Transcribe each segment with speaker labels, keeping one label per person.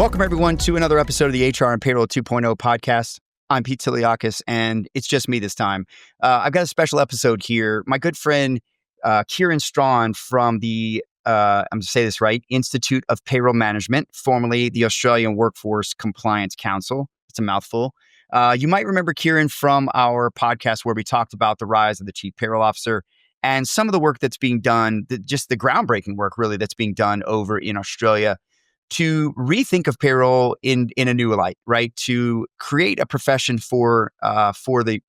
Speaker 1: Welcome, everyone, to another episode of the HR and Payroll 2.0 podcast. I'm Pete Tiliakis, and it's just me this time. I've got a special episode here. My good friend, Ciaran Strachan from the, I'm going to say this right, Institute of Payroll Management, formerly the Australian Workforce Compliance Council. It's a mouthful. You might remember Cairan from our podcast where we talked about the rise of the Chief Payroll Officer and some of the work that's being done, just the groundbreaking work, really, that's being done over in Australia to rethink of payroll in a new light, right? To create a profession for the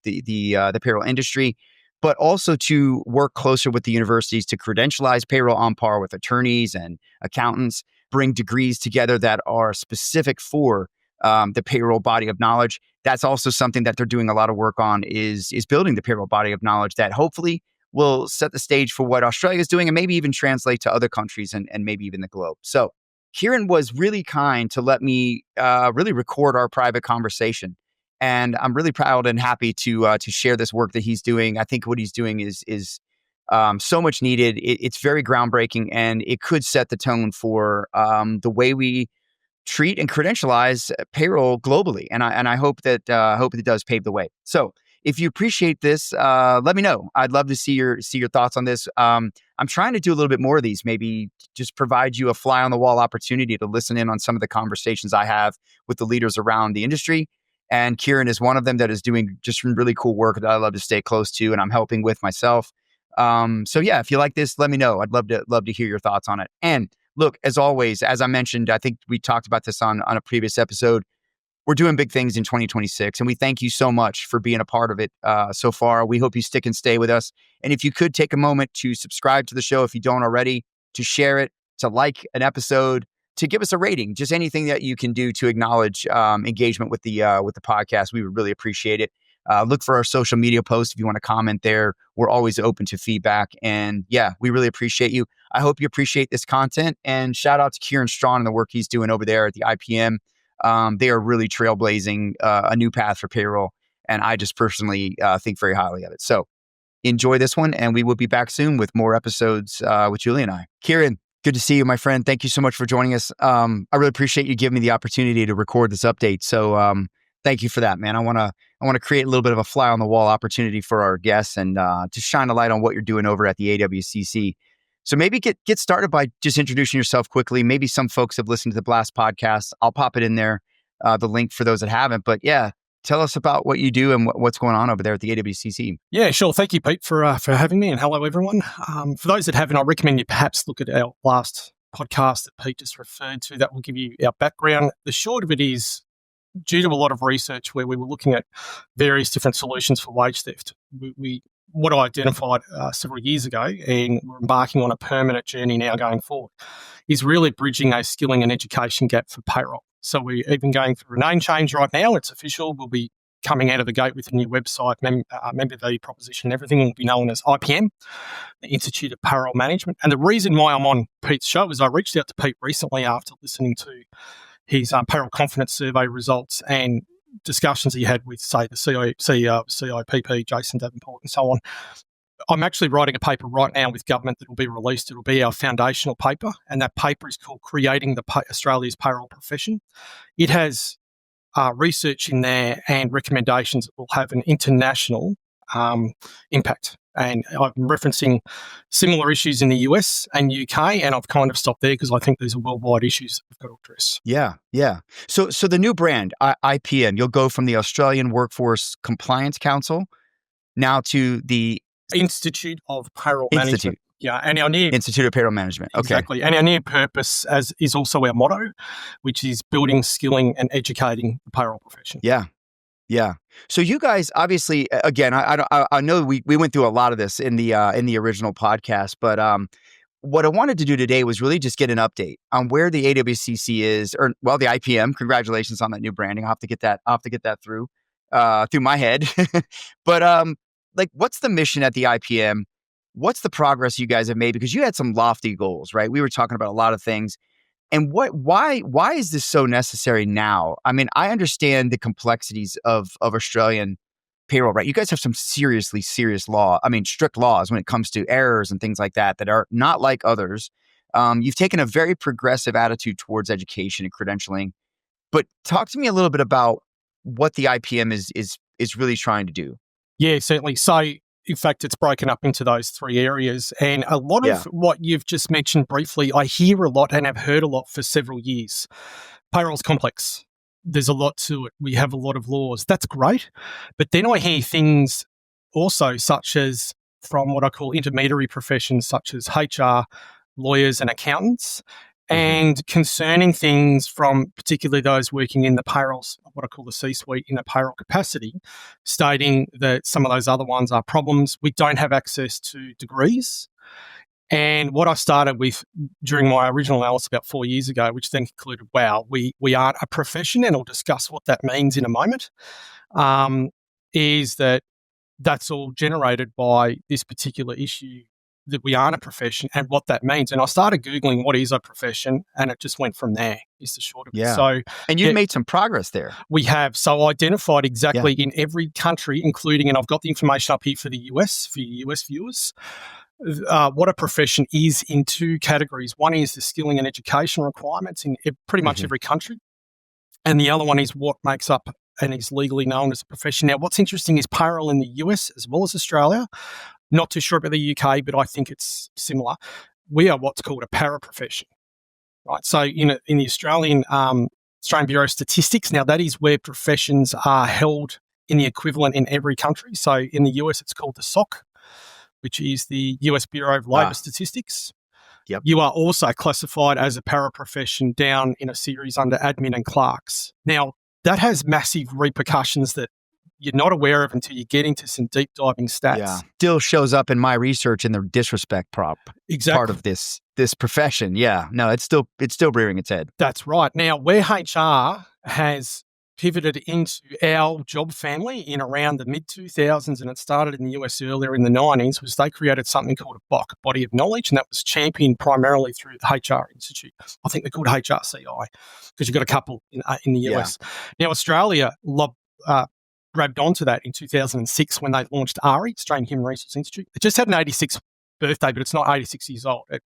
Speaker 1: payroll industry, but also to work closer with the universities to credentialize payroll on par with attorneys and accountants, bring degrees together that are specific for the payroll body of knowledge. That's also something that they're doing a lot of work on is building the payroll body of knowledge that hopefully will set the stage for what Australia is doing and maybe even translate to other countries and maybe even the globe. So Cairan was really kind to let me really record our private conversation. And I'm really proud and happy to share this work that he's doing. I think what he's doing is so much needed. It's very groundbreaking, and it could set the tone for the way we treat and credentialize payroll globally. And I hope that it does pave the way. So if you appreciate this, let me know. I'd love to see your thoughts on this. I'm trying to do a little bit more of these, maybe just provide you a fly on the wall opportunity to listen in on some of the conversations I have with the leaders around the industry. And Cairan is one of them that is doing just some really cool work that I love to stay close to, and I'm helping with myself. So yeah, if you like this, let me know. I'd love to hear your thoughts on it. And look, as always, as I mentioned, I think we talked about this on a previous episode. We're doing big things in 2026, and we thank you so much for being a part of it so far. We hope you stick and stay with us. And if you could take a moment to subscribe to the show if you don't already, to share it, to like an episode, to give us a rating, just anything that you can do to acknowledge engagement with the podcast, we would really appreciate it. Look for our social media posts if you want to comment there. We're always open to feedback. And yeah, we really appreciate you. I hope you appreciate this content. And shout out to Ciaran Strachan and the work he's doing over there at the IPM. They are really trailblazing a new path for payroll. And I just personally think very highly of it. So enjoy this one. And we will be back soon with more episodes with Julie and I. Cairan, good to see you, my friend. Thank you so much for joining us. I really appreciate you giving me the opportunity to record this update. So thank you for that, man. I want to create a little bit of a fly on the wall opportunity for our guests and to shine a light on what you're doing over at the AWCC. So maybe get started by just introducing yourself quickly. Maybe some folks have listened to the Blast podcast. I'll pop it in there, the link for those that haven't. But yeah, tell us about what you do and what's going on over there at the AWCC.
Speaker 2: Yeah, sure. Thank you, Pete, for having me, and hello, everyone. For those that haven't, I recommend you perhaps look at our last podcast that Pete just referred to. That will give you our background. The short of it is, due to a lot of research where we were looking at various different solutions for wage theft, what I identified several years ago, and we're embarking on a permanent journey now going forward, is really bridging a skilling and education gap for payroll. So we're even going through a name change right now. It's official. We'll be coming out of the gate with a new website, member value proposition. Everything will be known as IPM, the Institute of Payroll Management. And the reason why I'm on Pete's show is I reached out to Pete recently after listening to his payroll confidence survey results and discussions he had with, say, the CEO of CIPP, Jason Davenport, and so on. I'm actually writing a paper right now with government that will be released. It will be our foundational paper, and that paper is called Creating Australia's Payroll Profession. It has research in there and recommendations that will have an international impact. And I'm referencing similar issues in the US and UK, and I've kind of stopped there because I think these are worldwide issues that we've got to address.
Speaker 1: Yeah. So the new brand, IPM, you'll go from the Australian Workforce Compliance Council now to the
Speaker 2: Institute of Payroll Management. Yeah, and our new
Speaker 1: Institute of Payroll Management. Okay.
Speaker 2: Exactly. And our new purpose is also our motto, which is building, skilling, and educating the payroll profession.
Speaker 1: Yeah. So you guys, obviously, again, I know we went through a lot of this in the original podcast, but what I wanted to do today was really just get an update on where the AWCC is, the IPM. Congratulations on that new branding. I'll have to get that through my head. But like, what's the mission at the IPM? What's the progress you guys have made? Because you had some lofty goals, right? We were talking about a lot of things. And why is this so necessary now? I mean, I understand the complexities of Australian payroll, right? You guys have some seriously serious strict laws when it comes to errors and things like that are not like others. You've taken a very progressive attitude towards education and credentialing. But talk to me a little bit about what the IPM is really trying to do.
Speaker 2: Yeah, certainly. So, in fact, it's broken up into those three areas. And a lot of what you've just mentioned briefly, I hear a lot and have heard a lot for several years. Payroll's complex. There's a lot to it. We have a lot of laws. That's great. But then I hear things also such as from what I call intermediary professions, such as HR, lawyers and accountants, and concerning things from particularly those working in the payrolls, what I call the C-suite in a payroll capacity, stating that some of those other ones are problems. We don't have access to degrees. And what I started with during my original analysis about 4 years ago, which then concluded, wow, we aren't a profession, and I'll discuss what that means in a moment, is that's all generated by this particular issue that we aren't a profession and what that means. And I started Googling what is a profession, and it just went from there, is the short of it. So,
Speaker 1: and you've made some progress there.
Speaker 2: We have. So identified exactly in every country, including, and I've got the information up here for the US, for your US viewers, what a profession is in two categories. One is the skilling and education requirements in pretty much every country. And the other one is what makes up and is legally known as a profession. Now, what's interesting is payroll in the US as well as Australia. Not too sure about the UK, but I think it's similar. We are what's called a paraprofession, right? So in the Australian Bureau of Statistics, now that is where professions are held in the equivalent in every country. So in the US, it's called the SOC, which is the US Bureau of Labour Statistics.
Speaker 1: Yep.
Speaker 2: You are also classified as a paraprofession down in a series under admin and clerks. Now, that has massive repercussions that you're not aware of until you get into some deep diving stats.
Speaker 1: Yeah. Still shows up in my research in the disrespect part of this profession. Yeah. No, it's still rearing its head.
Speaker 2: That's right. Now, where HR has pivoted into our job family in around the mid-2000s, and it started in the US earlier in the 90s, was they created something called a BOK, Body of Knowledge, and that was championed primarily through the HR Institute. I think they're called HRCI because you've got a couple in the US. Now, Australia grabbed onto that in 2006 when they launched ARI, Australian Human Resource Institute. It just had an 86th birthday, but it's not 86 years old. It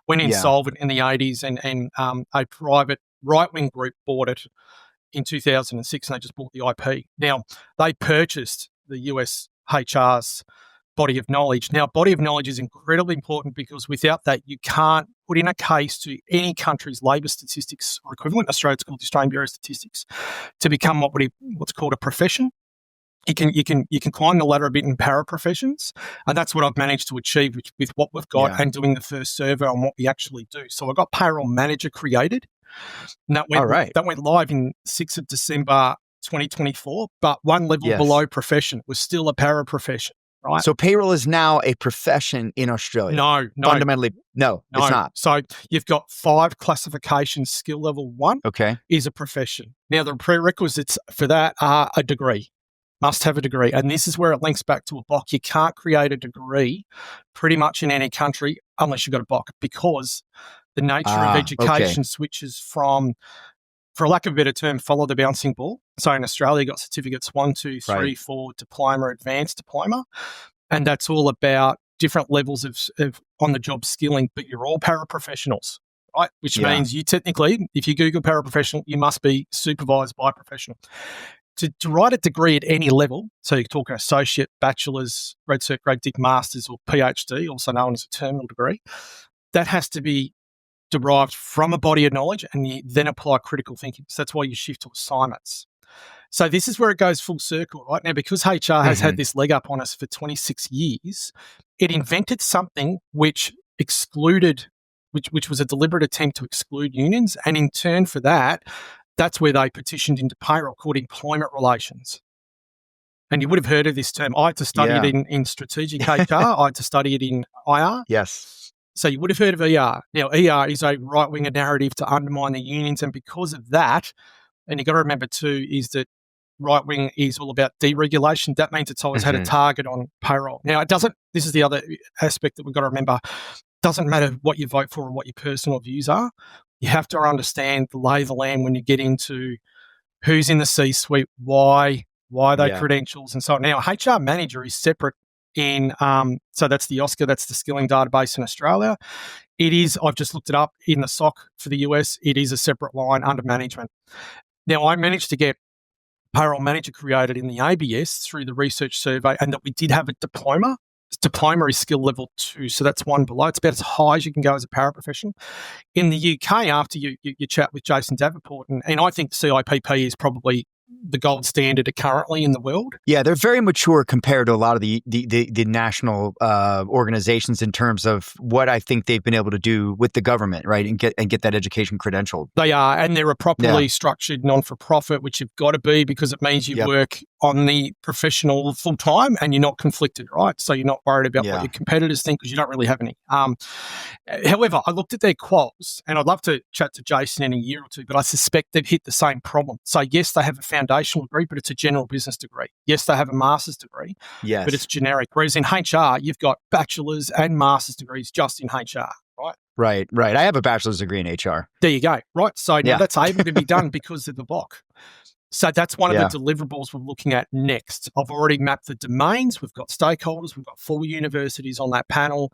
Speaker 2: went insolvent in the 80s, and a private right-wing group bought it in 2006, and they just bought the IP. Now, they purchased the US HR's Body of Knowledge. Now, Body of Knowledge is incredibly important because without that, you can't put in a case to any country's labour statistics or equivalent. Australia's called the Australian Bureau of Statistics, to become what's called a profession. You can climb the ladder a bit in paraprofessions, and that's what I've managed to achieve with what we've got and doing the first survey on what we actually do. So I got Payroll Manager created, and that went live in 6th of December 2024, but one level below profession was still a paraprofession, right?
Speaker 1: So payroll is now a profession in Australia?
Speaker 2: No.
Speaker 1: Fundamentally, no, it's not.
Speaker 2: So you've got 5 classifications. Skill level 1 is a profession. Now, the prerequisites for that are a degree. Must have a degree. And this is where it links back to a BOK. You can't create a degree pretty much in any country unless you've got a BOK, because the nature of education switches from, for lack of a better term, follow the bouncing ball. So in Australia, you got certificates 1, 2, 3, 4, diploma, advanced diploma. And that's all about different levels of on-the-job skilling, but you're all paraprofessionals, right? Which means you technically, if you Google paraprofessional, you must be supervised by a professional. To write a degree at any level, so you're talking associate, bachelor's, Red Cert, Grade Dick, master's, or PhD, also known as a terminal degree, that has to be derived from a body of knowledge, and you then apply critical thinking. So that's why you shift to assignments. So this is where it goes full circle, right? Now, because HR has had this leg up on us for 26 years, it invented something which excluded, which was a deliberate attempt to exclude unions, and in turn for that, that's where they petitioned into payroll, called employment relations. And you would have heard of this term. I had to study it in strategic HR. I had to study it in IR.
Speaker 1: Yes.
Speaker 2: So you would have heard of ER. Now, ER is a right-winger narrative to undermine the unions. And because of that, and you've got to remember too, is that right-wing is all about deregulation. That means it's always had a target on payroll. Now, it doesn't, this is the other aspect that we've got to remember, doesn't matter what you vote for or what your personal views are. You have to understand the lay of the land when you get into who's in the C-suite, why they credentials, and so on. Now, HR manager is separate in, so that's the OSCA, that's the skilling database in Australia. It is, I've just looked it up, in the SOC for the US, it is a separate line under management. Now, I managed to get payroll manager created in the ABS through the research survey, and that we did have a diploma. Diploma is skill level 2, so that's one below. It's about as high as you can go as a paraprofessional. In the UK, after you chat with Jason Davenport, and I think the CIPP is probably the gold standard currently in the world.
Speaker 1: Yeah, they're very mature compared to a lot of the national organizations in terms of what I think they've been able to do with the government, right, and get that education credentialed.
Speaker 2: They are, and they're a properly structured non-for-profit, which you've got to be because it means you work on the professional full time and you're not conflicted, right? So you're not worried about what your competitors think because you don't really have any. However, I looked at their quals, and I'd love to chat to Jason in a year or two, but I suspect they've hit the same problem. So yes, they have a foundational degree, but it's a general business degree. Yes, they have a master's degree, but it's generic. Whereas in HR, you've got bachelor's and master's degrees just in HR, right?
Speaker 1: Right. I have a bachelor's degree in HR.
Speaker 2: There you go. Right. So now that's able to be done because of the BOC. So that's one of the deliverables we're looking at next. I've already mapped the domains. We've got stakeholders. We've got 4 universities on that panel.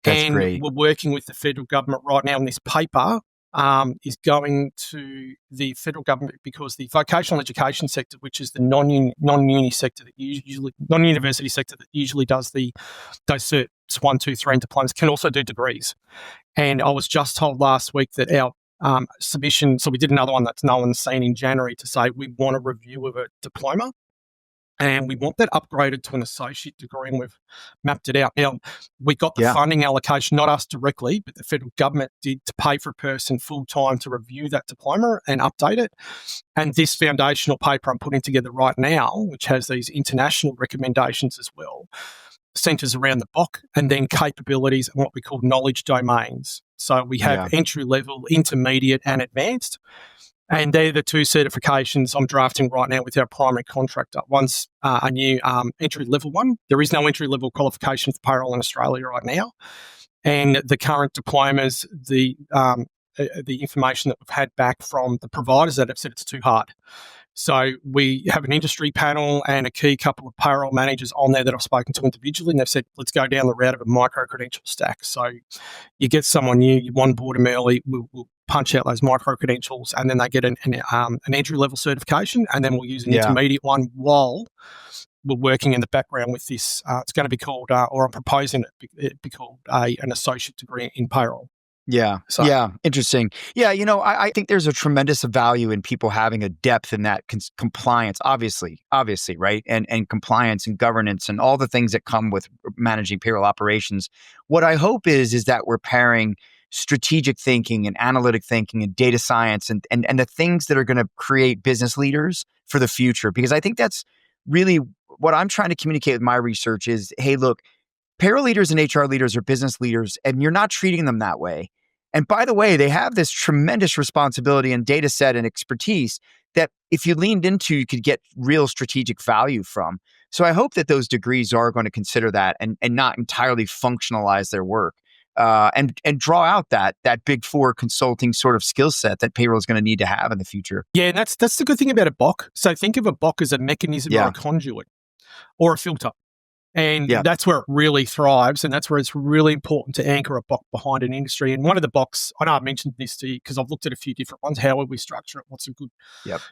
Speaker 1: That's great.
Speaker 2: We're working with the federal government right now, and this paper is going to the federal government because the vocational education sector, which is the non-uni sector that non-university sector that usually does those certs 1, 2, 3 and diplomas, can also do degrees. And I was just told last week that our submission, so we did another one that no one's seen in January, to say we want a review of a diploma and we want that upgraded to an associate degree, and we've mapped it out. Now, we got the funding allocation, not us directly, but the federal government did, to pay for a person full-time to review that diploma and update it. And this foundational paper I'm putting together right now, which has these international recommendations as well, centres around the BOC and then capabilities and what we call knowledge domains. So we have entry-level, intermediate and advanced. And they're the 2 certifications I'm drafting right now with our primary contractor. One's a new entry-level one. There is no entry-level qualification for payroll in Australia right now. And the current diplomas, the information that we've had back from the providers that have said it's too hard. So we have an industry panel and a key couple of payroll managers on there that I've spoken to individually, and they've said, let's go down the route of a micro-credential stack. So you get someone new, you onboard them early, we'll punch out those micro-credentials, and then they get an entry-level certification, and then we'll use an intermediate one while we're working in the background with this. It's going to be called, or I'm proposing it be called an associate degree in payroll.
Speaker 1: Yeah. Interesting. Yeah. I think there's a tremendous value in people having a depth in that compliance, obviously, right? And compliance and governance and all the things that come with managing payroll operations. What I hope is that we're pairing strategic thinking and analytic thinking and data science and the things that are going to create business leaders for the future. Because I think that's really what I'm trying to communicate with my research is, hey, look, payroll leaders and HR leaders are business leaders, and you're not treating them that way. And by the way, they have this tremendous responsibility and data set and expertise that if you leaned into, you could get real strategic value from. So I hope that those degrees are going to consider that and not entirely functionalize their work and draw out that big 4 consulting sort of skill set that payroll is going to need to have in the future.
Speaker 2: Yeah, and that's the good thing about a BOC. So think of a BOC as a mechanism or a conduit or a filter. And that's where it really thrives, and that's where it's really important to anchor a BOC behind an industry. And one of the BOCs, I know I've mentioned this to you because I've looked at a few different ones. How would we structure it? What's a good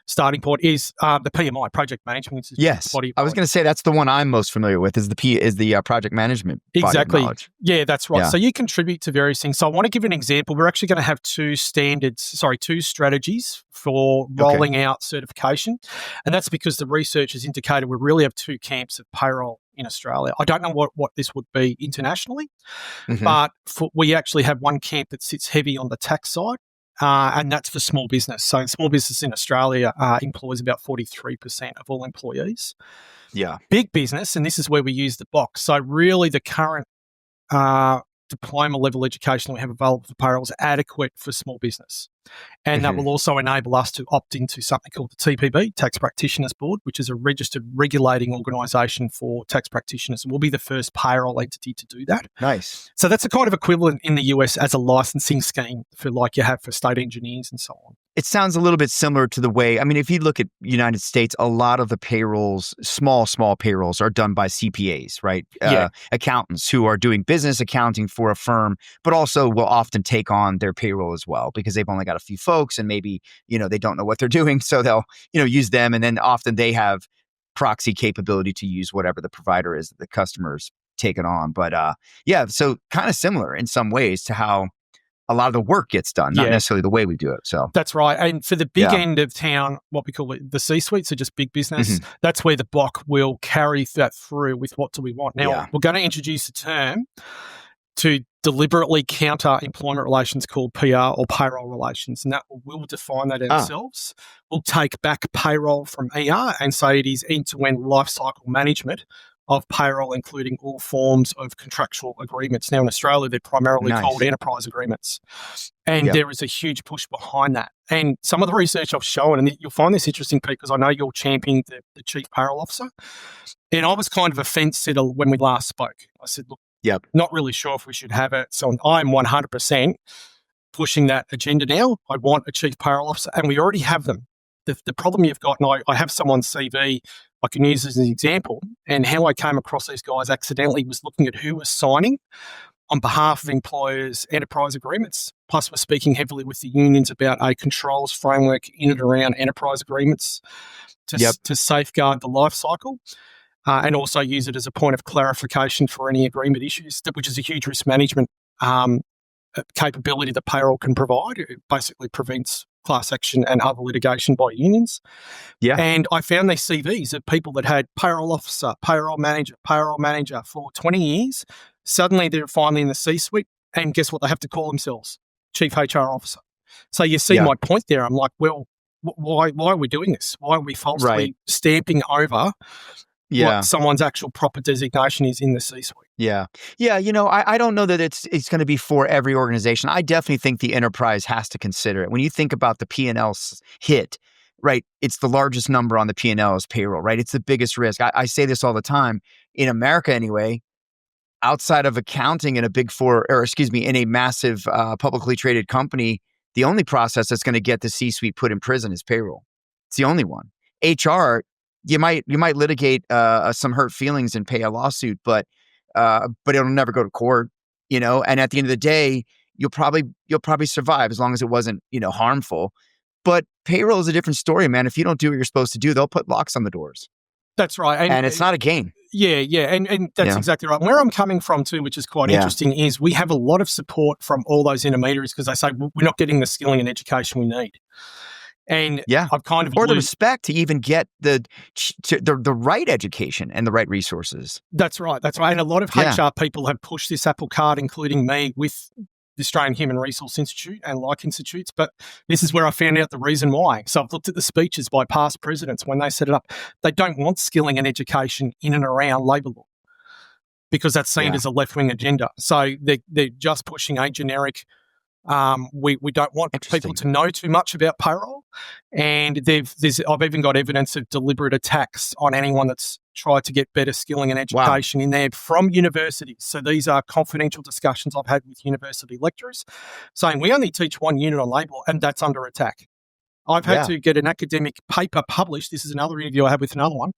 Speaker 2: starting point? Is the PMI, Project Management Institute.
Speaker 1: Yes, I was going to say that's the one I'm most familiar with. Is the Project Management Body of Knowledge.
Speaker 2: Yeah, that's right. Yeah. So you contribute to various things. So I want to give an example. We're actually going to have 2 strategies for rolling out certification, and that's because the research has indicated we really have 2 camps of payroll in Australia. I don't know what this would be internationally, but we actually have one camp that sits heavy on the tax side, and that's for small business. So small business in Australia employs about 43% of all employees.
Speaker 1: Yeah.
Speaker 2: Big business, and this is where we use the BOC. So really the current diploma level education we have available for payroll is adequate for small business. And that will also enable us to opt into something called the TPB, Tax Practitioners Board, which is a registered regulating organisation for tax practitioners. And we'll be the first payroll entity to do that.
Speaker 1: Nice.
Speaker 2: So that's a kind of equivalent in the US as a licensing scheme for like you have for state engineers and so on.
Speaker 1: it sounds a little bit similar to the way, I mean, if you look at United States, a lot of the payrolls, small payrolls are done by CPAs, right?
Speaker 2: Yeah.
Speaker 1: Accountants who are doing business accounting for a firm, but also will often take on their payroll as well because they've only got a few folks and maybe, they don't know what they're doing. So they'll, use them. And then often they have proxy capability to use whatever the provider is that the customer's taken on. But yeah, so kind of similar in some ways to how a lot of the work gets done, not necessarily the way we do it. So
Speaker 2: that's right. And for the big end of town, what we call it, the C-suite, so just big business, that's where the block will carry that through with what do we want. Now, we're going to introduce a term to deliberately counter employment relations called PR or payroll relations, and that we'll define that ourselves. We'll take back payroll from ER and say it is end-to-end life cycle management of payroll, including all forms of contractual agreements. Now, in Australia, they're primarily called enterprise agreements. And there is a huge push behind that. And some of the research I've shown, and you'll find this interesting, Pete, because I know you're championing the chief payroll officer. And I was kind of a fence sitter when we last spoke. I said, look, not really sure if we should have it. So I'm 100% pushing that agenda now. I want a chief payroll officer, and we already have them. The problem you've got, and I have someone's CV I can use as an example, and how I came across these guys accidentally was looking at who was signing on behalf of employers' enterprise agreements. Plus, we're speaking heavily with the unions about a controls framework in and around enterprise agreements to safeguard the life cycle. And also use it as a point of clarification for any agreement issues, which is a huge risk management capability that payroll can provide. It basically prevents class action and other litigation by unions. And I found these CVs of people that had payroll officer, payroll manager for 20 years. Suddenly they're finally in the C-suite, and guess what they have to call themselves? Chief HR officer. So you see my point there. I'm like, well, why are we doing this? Why are we falsely stamping over what someone's actual proper designation is in the C-suite?
Speaker 1: Yeah. I don't know that it's going to be for every organization. I definitely think the enterprise has to consider it. When you think about the P&L hit, right, it's the largest number on the P&L is payroll, right? It's the biggest risk. I say this all the time. In America anyway, outside of accounting in a big four, in a massive publicly traded company, the only process that's going to get the C-suite put in prison is payroll. It's the only one. HR, you might litigate some hurt feelings and pay a lawsuit, but it'll never go to court, and at the end of the day, you'll probably survive as long as it wasn't, harmful. But payroll is a different story, man. If you don't do what you're supposed to do, they'll put locks on the doors.
Speaker 2: That's right.
Speaker 1: And it's not a game.
Speaker 2: Yeah. And that's exactly right. Where I'm coming from too, which is quite interesting, is we have a lot of support from all those intermediaries because they say, well, we're not getting the skilling and education we need. And I've kind of
Speaker 1: the respect to even get the right education and the right resources.
Speaker 2: That's right. And a lot of HR people have pushed this apple cart, including me, with the Australian Human Resource Institute and like institutes. But this is where I found out the reason why. So I've looked at the speeches by past presidents when they set it up. They don't want skilling and education in and around labour law because that's seen as a left-wing agenda. So they're just pushing a generic. We don't want people to know too much about payroll, and I've even got evidence of deliberate attacks on anyone that's tried to get better skilling and education in there from universities. So these are confidential discussions I've had with university lecturers saying we only teach one unit on labour, and that's under attack. I've had to get an academic paper published. This is another interview I had with another one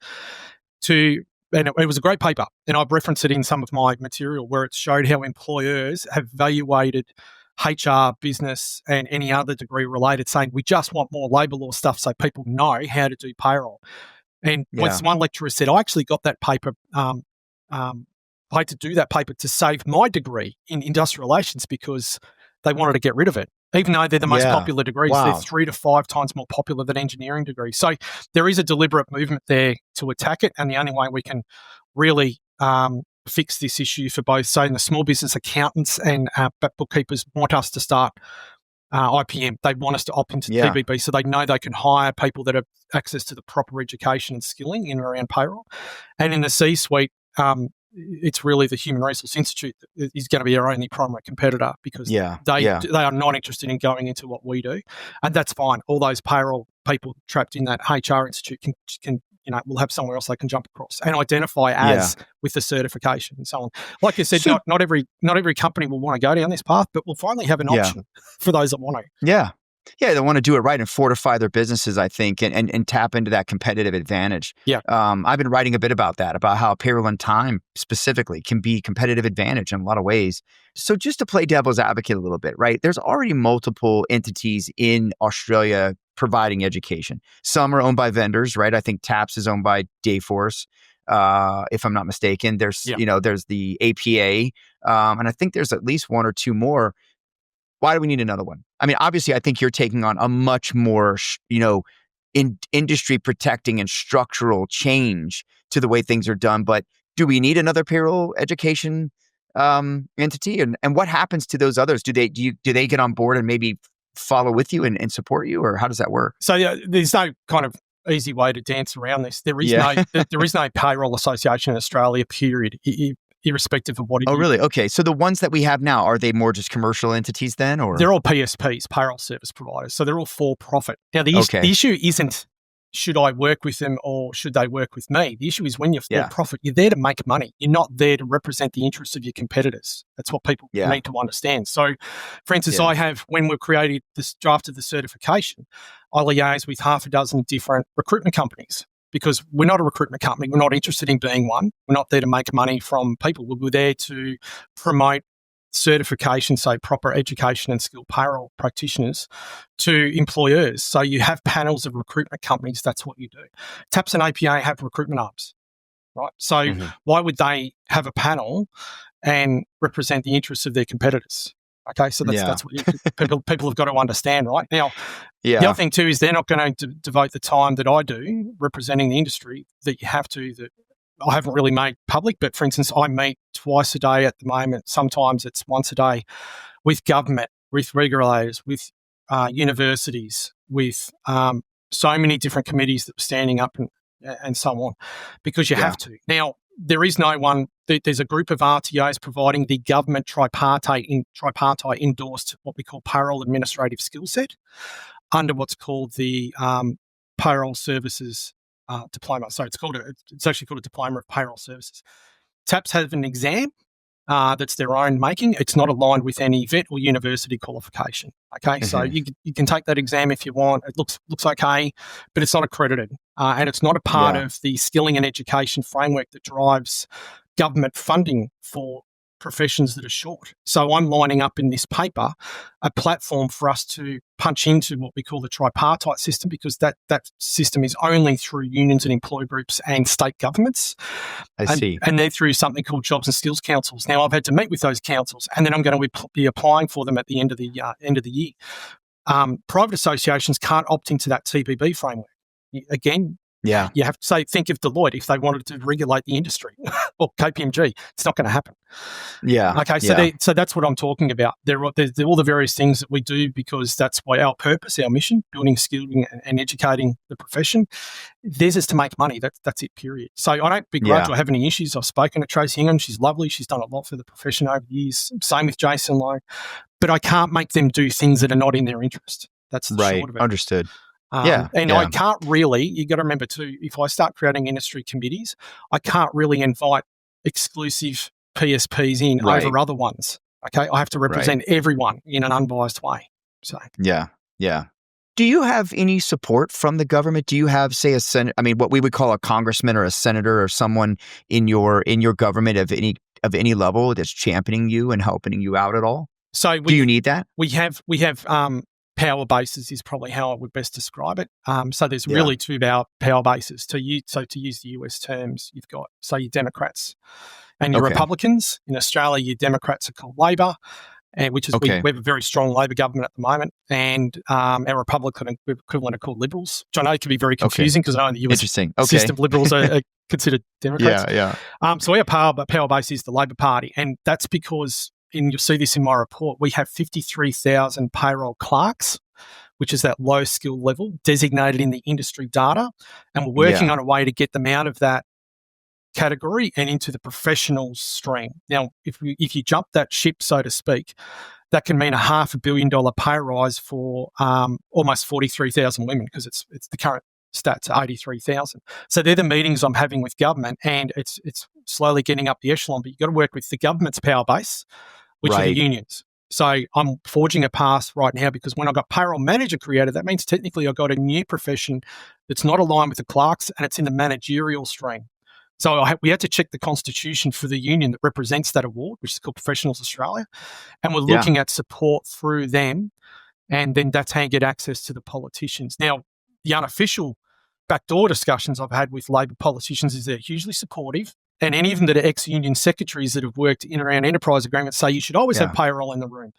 Speaker 2: and it was a great paper, and I've referenced it in some of my material where it showed how employers have evaluated HR, business, and any other degree related, saying we just want more labour law stuff so people know how to do payroll. And one lecturer said, I actually got that paper, I had to do that paper to save my degree in industrial relations because they wanted to get rid of it. Even though they're the most popular degrees, they're 3 to 5 times more popular than engineering degrees. So there is a deliberate movement there to attack it, and the only way we can really fix this issue for both, saying the small business accountants and bookkeepers want us to start IPM. They want us to opt into TBB so they know they can hire people that have access to the proper education and skilling in and around payroll. And in the C-suite, it's really the Human Resource Institute that is going to be our only primary competitor because they are not interested in going into what we do. And that's fine. All those payroll people trapped in that HR institute can we'll have somewhere else they can jump across and identify as with the certification and so on. Like you said, not every company will want to go down this path, but we'll finally have an option for those that want to.
Speaker 1: Yeah. Yeah, they want to do it right and fortify their businesses, I think, and tap into that competitive advantage.
Speaker 2: Yeah.
Speaker 1: I've been writing a bit about that, about how payroll and time specifically can be competitive advantage in a lot of ways. So just to play devil's advocate a little bit, right? There's already multiple entities in Australia providing education. Some are owned by vendors, right? I think TAPS is owned by Dayforce, if I'm not mistaken. There's, there's the APA, and I think there's at least one or two more. Why do we need another one? I mean, obviously, I think you're taking on a much more, industry protecting and structural change to the way things are done. But do we need another payroll education entity? And what happens to those others? Do they get on board and maybe follow with you and support you, or how does that work?
Speaker 2: So there's no kind of easy way to dance around this. There is there is no payroll association in Australia, period. Irrespective of what it is.
Speaker 1: Oh, really? Okay. So the ones that we have now, are they more just commercial entities then? Or
Speaker 2: they're all PSPs, payroll service providers. So they're all for profit. Now, the issue isn't should I work with them or should they work with me? The issue is when you're for profit, you're there to make money. You're not there to represent the interests of your competitors. That's what people need to understand. So, for instance, I have, when we created this draft of the certification, I liaise with half a dozen different recruitment companies. Because we're not a recruitment company. We're not interested in being one. We're not there to make money from people. We're there to promote certification, so proper education and skilled payroll practitioners to employers. So you have panels of recruitment companies. That's what you do. TAPS and APA have recruitment arms, right? So why would they have a panel and represent the interests of their competitors? Okay, so that's what people have got to understand, right? Now, the other thing too is they're not going to devote the time that I do representing the industry that you have to, that I haven't really made public. But for instance, I meet twice a day at the moment. Sometimes it's once a day with government, with regulators, with universities, with so many different committees that are standing up and so on, because you have to. Now, there is no one. There's a group of RTOs providing the government tripartite endorsed what we call payroll administrative skill set under what's called the payroll services diploma. So it's actually called a diploma of payroll services. TAPS have an exam that's their own making. It's not aligned with any vet or university qualification. Okay, so you can take that exam if you want. It looks okay, but it's not accredited, and it's not a part of the skilling and education framework that drives government funding for professions that are short. So I'm lining up in this paper a platform for us to punch into what we call the tripartite system, because that system is only through unions and employee groups and state governments.
Speaker 1: I see.
Speaker 2: And they're through something called Jobs and Skills Councils. Now, I've had to meet with those councils, and then I'm going to be applying for them at the end of the year. Private associations can't opt into that TPB framework. Again, you have to think of Deloitte if they wanted to regulate the industry or KPMG. It's not going to happen. Okay, so that's what I'm talking about. There are all the various things that we do because that's why our purpose, our mission, building, skilling and educating the profession. Theirs is to make money. That's it, period. So I don't begrudge or have any issues. I've spoken to Tracy Hingham. She's lovely. She's done a lot for the profession over the years. Same with Jason Lowe. But I can't make them do things that are not in their interest. That's the short of it.
Speaker 1: Understood.
Speaker 2: I can't really, you got to remember too, if I start creating industry committees, I can't really invite exclusive PSPs in over other ones. Okay. I have to represent everyone in an unbiased way. So,
Speaker 1: do you have any support from the government? Do you have, say, what we would call a congressman or a senator or someone in your government of any level that's championing you and helping you out at all?
Speaker 2: So
Speaker 1: do you need that?
Speaker 2: We have power bases is probably how I would best describe it. So there's really two power bases. To use the US terms, you've got, say, your Democrats and your Republicans. In Australia, your Democrats are called Labor, which is we have a very strong Labor government at the moment, and our Republican equivalent are called Liberals, which I know can be very confusing because I know in the US system, Liberals are considered Democrats. So our power base is the Labor Party, and that's because, and you'll see this in my report, we have 53,000 payroll clerks, which is that low skill level, designated in the industry data. And we're working on a way to get them out of that category and into the professional stream. Now, if you jump that ship, so to speak, that can mean $500 million pay rise for almost 43,000 women, because it's the current stats are 83,000. So they're the meetings I'm having with government, and it's slowly getting up the echelon. But you've got to work with the government's power base, which are the unions. So I'm forging a path right now because when I got payroll manager created, that means technically I got a new profession that's not aligned with the clerks and it's in the managerial stream. So we had to check the constitution for the union that represents that award, which is called Professionals Australia. And we're looking at support through them. And then that's how you get access to the politicians. Now, the unofficial backdoor discussions I've had with Labor politicians is they're hugely supportive. And any of them that are ex-union secretaries that have worked in around enterprise agreements say you should always have payroll in the room.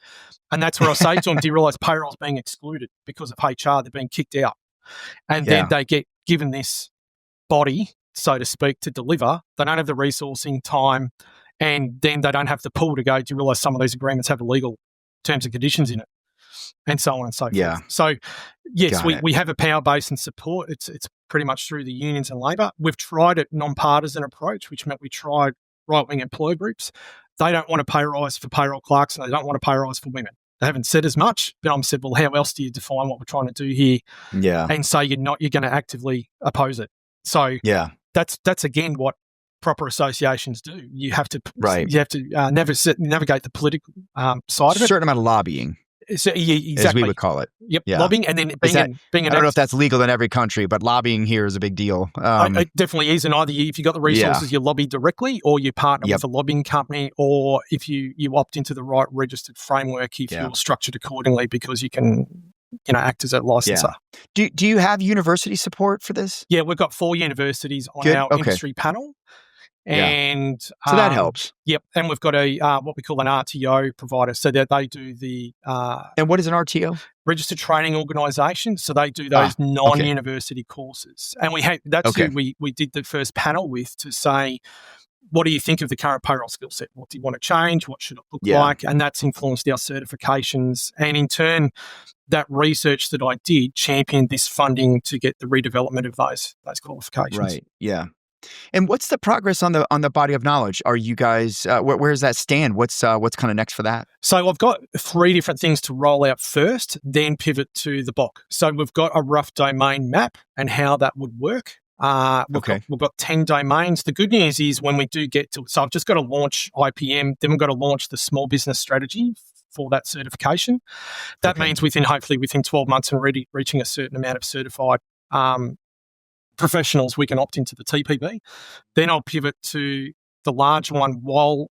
Speaker 2: And that's where I say to them, do you realise payroll's being excluded because of HR? They're being kicked out. And then they get given this body, so to speak, to deliver. They don't have the resourcing, time, and then they don't have the pool to go, do you realise some of these agreements have illegal terms and conditions in it? And so on and so forth. So, yes, we have a power base and support. It's pretty much through the unions and Labor. We've tried a non-partisan approach, which meant we tried right-wing employer groups. They don't want a pay rise for payroll clerks and they don't want a pay rise for women. They haven't said as much, but I'm said, well, how else do you define what we're trying to do here? And say you're going to actively oppose it. So that's again what proper associations do. You have to navigate the political side of it.
Speaker 1: A certain amount of lobbying.
Speaker 2: So, exactly.
Speaker 1: As we would call it.
Speaker 2: Lobbying, and then being
Speaker 1: I don't know if that's legal in every country, but lobbying here is a big deal.
Speaker 2: It definitely is, and either if you've got the resources, you lobby directly, or you partner with a lobbying company, or if you opt into the right registered framework, if you're structured accordingly, because you can act as a licensor.
Speaker 1: Do you have university support for this?
Speaker 2: Yeah, we've got 4 universities on our industry panel. And
Speaker 1: so that helps.
Speaker 2: Yep. And we've got a what we call an RTO provider. So that they do the
Speaker 1: and what is an RTO?
Speaker 2: Registered Training Organisation. So they do those non-university courses. And that's who we did the first panel with to say, what do you think of the current payroll skill set? What do you want to change? What should it look like? And that's influenced our certifications. And in turn, that research that I did championed this funding to get the redevelopment of those qualifications.
Speaker 1: Right. Yeah. And what's the progress on the body of knowledge? Are you guys where does that stand? What's kind of next for that?
Speaker 2: So I've got 3 different things to roll out first, then pivot to the BOC. So we've got a rough domain map and how that would work. We've got 10 domains. The good news is when we do get to, so I've just got to launch IPM, then we've got to launch the small business strategy for that certification. That means hopefully within 12 months and reaching a certain amount of certified professionals, we can opt into the TPB. Then I'll pivot to the large one while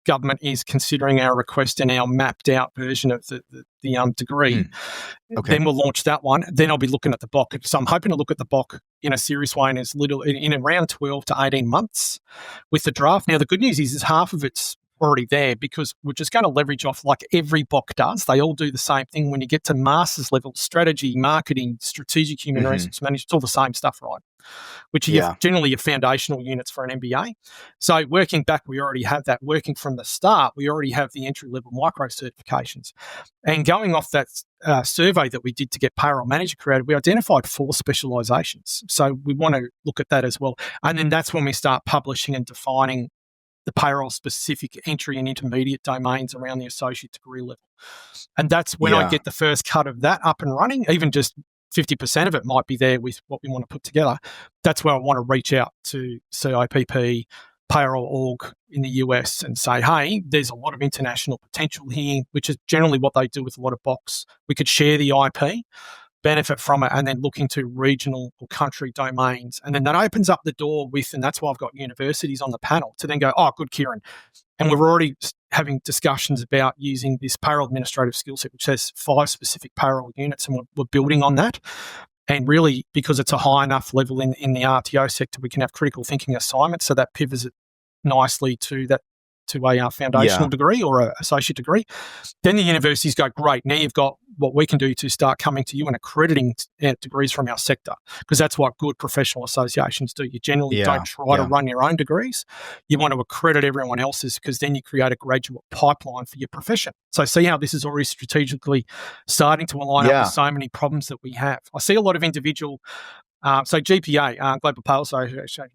Speaker 2: government is considering our request and our mapped out version of the degree. Then we'll launch that one. Then I'll be looking at the BOC. So I'm hoping to look at the BOC in a serious way in around 12 to 18 months with the draft. Now, the good news is half of it's already there because we're just going to leverage off like every BOC does. They all do the same thing. When you get to master's level, strategy, marketing, strategic human resource management, it's all the same stuff, right? Which are generally your foundational units for an MBA. So working back, we already have that. Working from the start, we already have the entry-level micro certifications. And going off that survey that we did to get payroll manager created, we identified 4 specialisations. So we want to look at that as well. And then that's when we start publishing and defining the payroll-specific entry and intermediate domains around the associate degree level. And that's when I get the first cut of that up and running, even just 50% of it might be there with what we want to put together. That's where I want to reach out to CIPP, payroll org in the US and say, hey, there's a lot of international potential here, which is generally what they do with a lot of BOCs. We could share the IP, benefit from it, and then look into regional or country domains. And then that opens up the door and that's why I've got universities on the panel to then go, oh, good, Ciaran. And we're already having discussions about using this payroll administrative skill set, which has 5 specific payroll units, and we're building on that. And really, because it's a high enough level in the RTO sector, we can have critical thinking assignments, so that pivots it nicely to a foundational degree or an associate degree. Then the universities go, great, now you've got what we can do to start coming to you and accrediting degrees from our sector, because that's what good professional associations do. You generally don't try to run your own degrees. You want to accredit everyone else's, because then you create a graduate pipeline for your profession. So see how this is already strategically starting to align up with so many problems that we have. I see a lot of individual, so GPA, Global Payroll Association,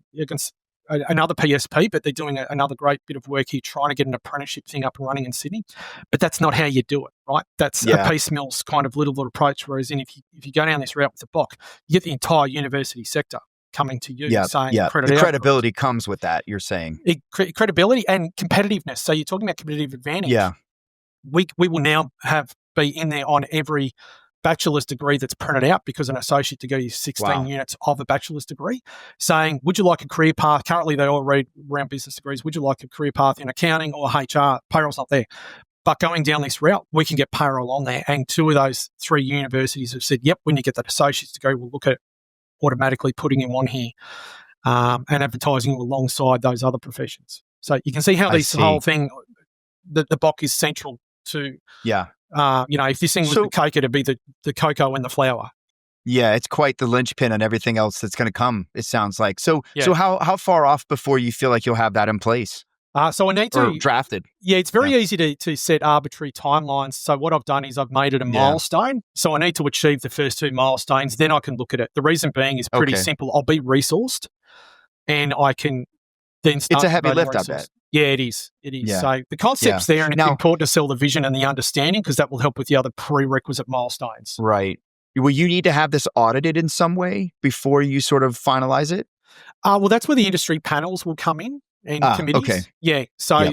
Speaker 2: another PSP, but they're doing another great bit of work here trying to get an apprenticeship thing up and running in Sydney. But that's not how you do it, right? That's a piecemeal kind of little approach, whereas if you go down this route with the BOC, you get the entire university sector coming to you saying
Speaker 1: the credibility comes with that, you're saying.
Speaker 2: Credibility and competitiveness. So you're talking about competitive advantage. we will now be in there on every bachelor's degree that's printed out, because an associate degree is 16 units of a bachelor's degree, saying, would you like a career path? Currently, they all read around business degrees. Would you like a career path in accounting or HR? Payroll's not there. But going down this route, we can get payroll on there. And 2 of those 3 universities have said, yep, when you get that associate's degree, we'll look at automatically putting you on here and advertising you alongside those other professions. So you can see how whole thing, the BOC is central to, if this thing was the cake, it'd be the cocoa and the flour.
Speaker 1: Yeah, it's quite the linchpin on everything else that's going to come, it sounds like. So how far off before you feel like you'll have that in place?
Speaker 2: So I need to
Speaker 1: drafted.
Speaker 2: Yeah, it's very easy to set arbitrary timelines. So what I've done is I've made it a milestone. So I need to achieve the first 2 milestones, then I can look at it. The reason being is pretty simple. I'll be resourced, and I can then start.
Speaker 1: It's a heavy lift, I bet.
Speaker 2: Yeah, it is. It is.
Speaker 1: Yeah.
Speaker 2: So the concept's there, and it's important to sell the vision and the understanding, because that will help with the other prerequisite milestones.
Speaker 1: Right. Will you need to have this audited in some way before you sort of finalize it?
Speaker 2: Well, that's where the industry panels will come in and committees.
Speaker 1: Okay.
Speaker 2: Yeah. So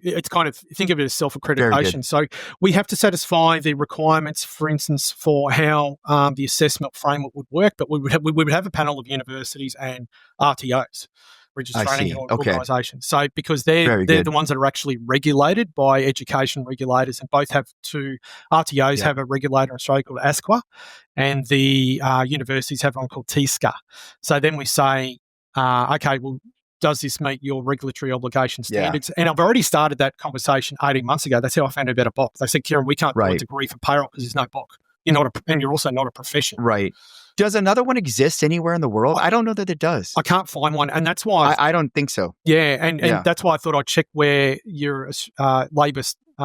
Speaker 2: it's kind of, think of it as self-accreditation. So we have to satisfy the requirements, for instance, for how the assessment framework would work, but we would have a panel of universities and RTOs, registered training organisations. So because they're the ones that are actually regulated by education regulators, and both have 2 RTOs have a regulator in Australia called ASQA, and the universities have one called TSCA. So then we say, okay, well, does this meet your regulatory obligation standards? And I've already started that conversation 18 months ago. That's how I found out about a BOC. They said, Ciaran, we can't do a degree for payroll because there's no BOC. And you're also not a profession.
Speaker 1: Right. Does another one exist anywhere in the world? I don't know that it does.
Speaker 2: I can't find one, and that's why
Speaker 1: I don't think so.
Speaker 2: Yeah, and that's why I thought I'd check where your labour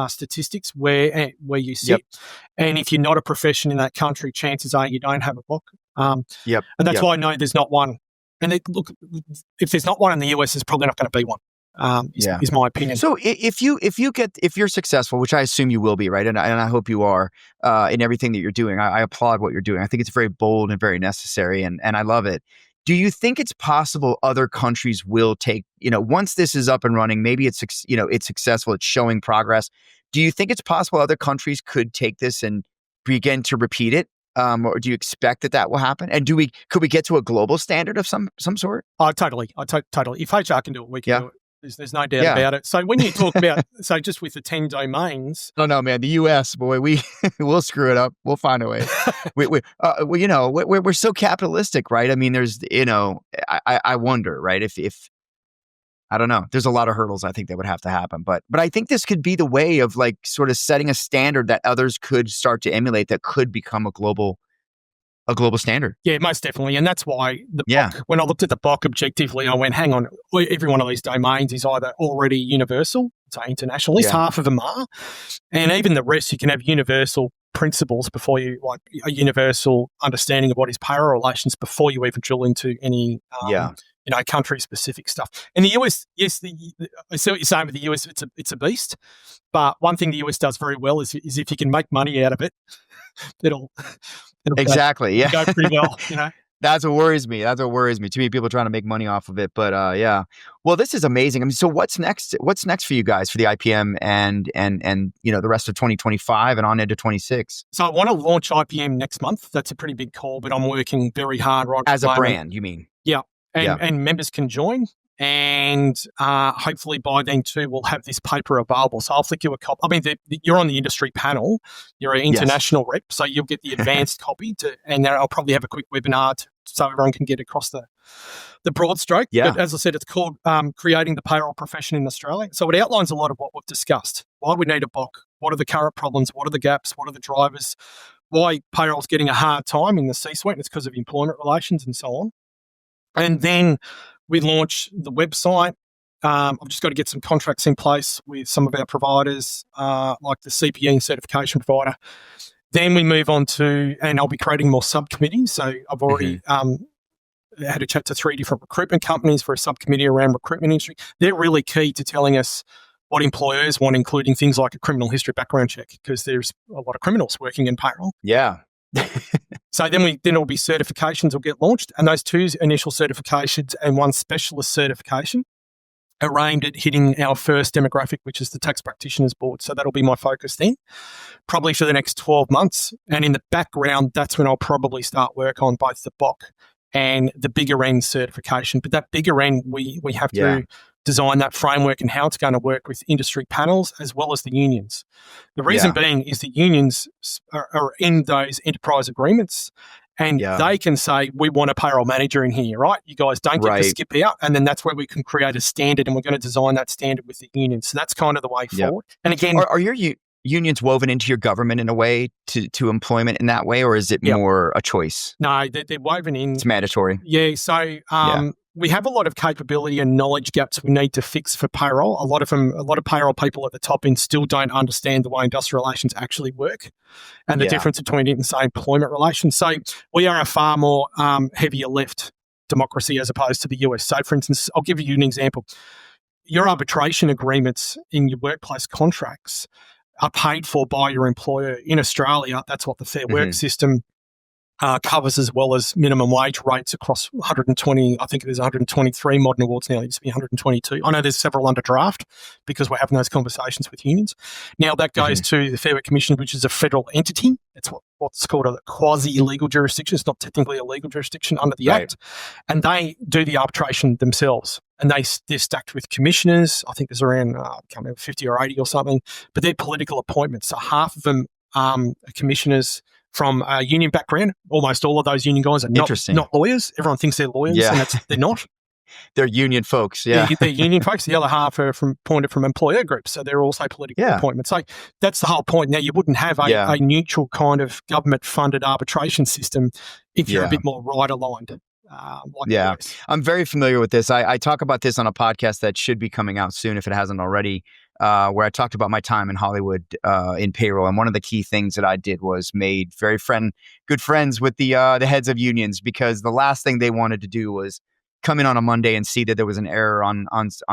Speaker 2: statistics where you sit, and if you're not a profession in that country, chances are you don't have a BOC. And that's why I know there's not one. And look, if there's not one in the US, there's probably not going to be one. Is my opinion.
Speaker 1: So if you're successful, which I assume you will be, right? And I hope you are in everything that you're doing. I applaud what you're doing. I think it's very bold and very necessary, and I love it. Do you think it's possible other countries will take, once this is up and running, maybe it's successful, it's showing progress. Do you think it's possible other countries could take this and begin to repeat it? Or do you expect that will happen? And could we get to a global standard of some sort?
Speaker 2: Oh, totally. Totally. If HR can do it, we can do it. There's no doubt about it. So when you talk about, just with the 10 domains.
Speaker 1: Oh, no, man. The US, boy, we'll screw it up. We'll find a way. We're so capitalistic, right? I mean, there's, I wonder, right? If I don't know, there's a lot of hurdles I think that would have to happen. But I think this could be the way of like sort of setting a standard that others could start to emulate, that could become a global standard.
Speaker 2: Yeah, most definitely. And that's why BOC, when I looked at the BOC objectively, I went, hang on, every one of these domains is either already universal, so international, at least half of them are. And even the rest, you can have universal principles before you, like a universal understanding of what is payroll relations before you even drill into any country-specific stuff. In the US, yes, I see what you're saying with the US, it's a beast. But one thing the US does very well is if you can make money out of it, it'll
Speaker 1: exactly
Speaker 2: go pretty well,
Speaker 1: That's what worries me. Too many people trying to make money off of it. But well, this is amazing. I mean, so what's next? What's next for you guys for the IPM and the rest of 2025 and on into 26?
Speaker 2: So I want to launch IPM next month. That's a pretty big call, but I'm working very hard right
Speaker 1: as a brand. You mean?
Speaker 2: Yeah, and members can join. And hopefully by then too, we'll have this paper available. So I'll flick you a copy. I mean, you're on the industry panel. You're an international rep, so you'll get the advanced copy. And then I'll probably have a quick webinar so everyone can get across the broad stroke.
Speaker 1: Yeah.
Speaker 2: But as I said, it's called Creating the Payroll Profession in Australia. So it outlines a lot of what we've discussed. Why we need a BOC. What are the current problems? What are the gaps? What are the drivers? Why payroll's getting a hard time in the C-suite, and it's because of employment relations and so on. And then we launch the website. I've just got to get some contracts in place with some of our providers, like the CPE certification provider. Then we move on to, and I'll be creating more subcommittees. So I've already had a chat to 3 different recruitment companies for a subcommittee around recruitment industry. They're really key to telling us what employers want, including things like a criminal history background check, because there's a lot of criminals working in payroll.
Speaker 1: Yeah.
Speaker 2: So then it'll be certifications will get launched, and those 2 initial certifications and 1 specialist certification are aimed at hitting our first demographic, which is the tax practitioners board. So that'll be my focus then, probably for the next 12 months. And in the background, that's when I'll probably start work on both the BOC and the bigger end certification. But that bigger end, we have to design that framework and how it's going to work with industry panels as well as the unions. The reason being is the unions are in those enterprise agreements, and they can say, we want a payroll manager in here, right? You guys don't get to skip out. And then that's where we can create a standard, and we're going to design that standard with the union. So that's kind of the way forward. And again,
Speaker 1: are your unions woven into your government in a way to employment in that way, or is it more a choice?
Speaker 2: No, they're woven in.
Speaker 1: It's mandatory.
Speaker 2: Yeah. So we have a lot of capability and knowledge gaps we need to fix for payroll. A lot of payroll people at the top end still don't understand the way industrial relations actually work and the difference between it and, say, employment relations. So we are a far more heavier left democracy as opposed to the US. So, for instance, I'll give you an example. Your arbitration agreements in your workplace contracts are paid for by your employer. In Australia, that's what the Fair Work system covers, as well as minimum wage rates across 120, I think there's 123 modern awards now. It used to be 122. I know there's several under draft because we're having those conversations with unions. Now that goes to the Fair Work Commission, which is a federal entity. It's what's called a quasi-legal jurisdiction. It's not technically a legal jurisdiction under the Act. And they do the arbitration themselves. And they're stacked with commissioners. I think there's around 50 or 80 or something. But they're political appointments. So half of them are commissioners from a union background. Almost all of those union guys are not lawyers. Everyone thinks they're lawyers, and they're not.
Speaker 1: They're union folks,
Speaker 2: They're union folks. The other half are appointed from employer groups, so they're also political appointments. So that's the whole point. Now, you wouldn't have a neutral kind of government-funded arbitration system if you're a bit more right-aligned.
Speaker 1: I'm very familiar with this. I talk about this on a podcast that should be coming out soon if it hasn't already, where I talked about my time in Hollywood in payroll. And one of the key things that I did was made good friends with the heads of unions, because the last thing they wanted to do was come in on a Monday and see that there was an error on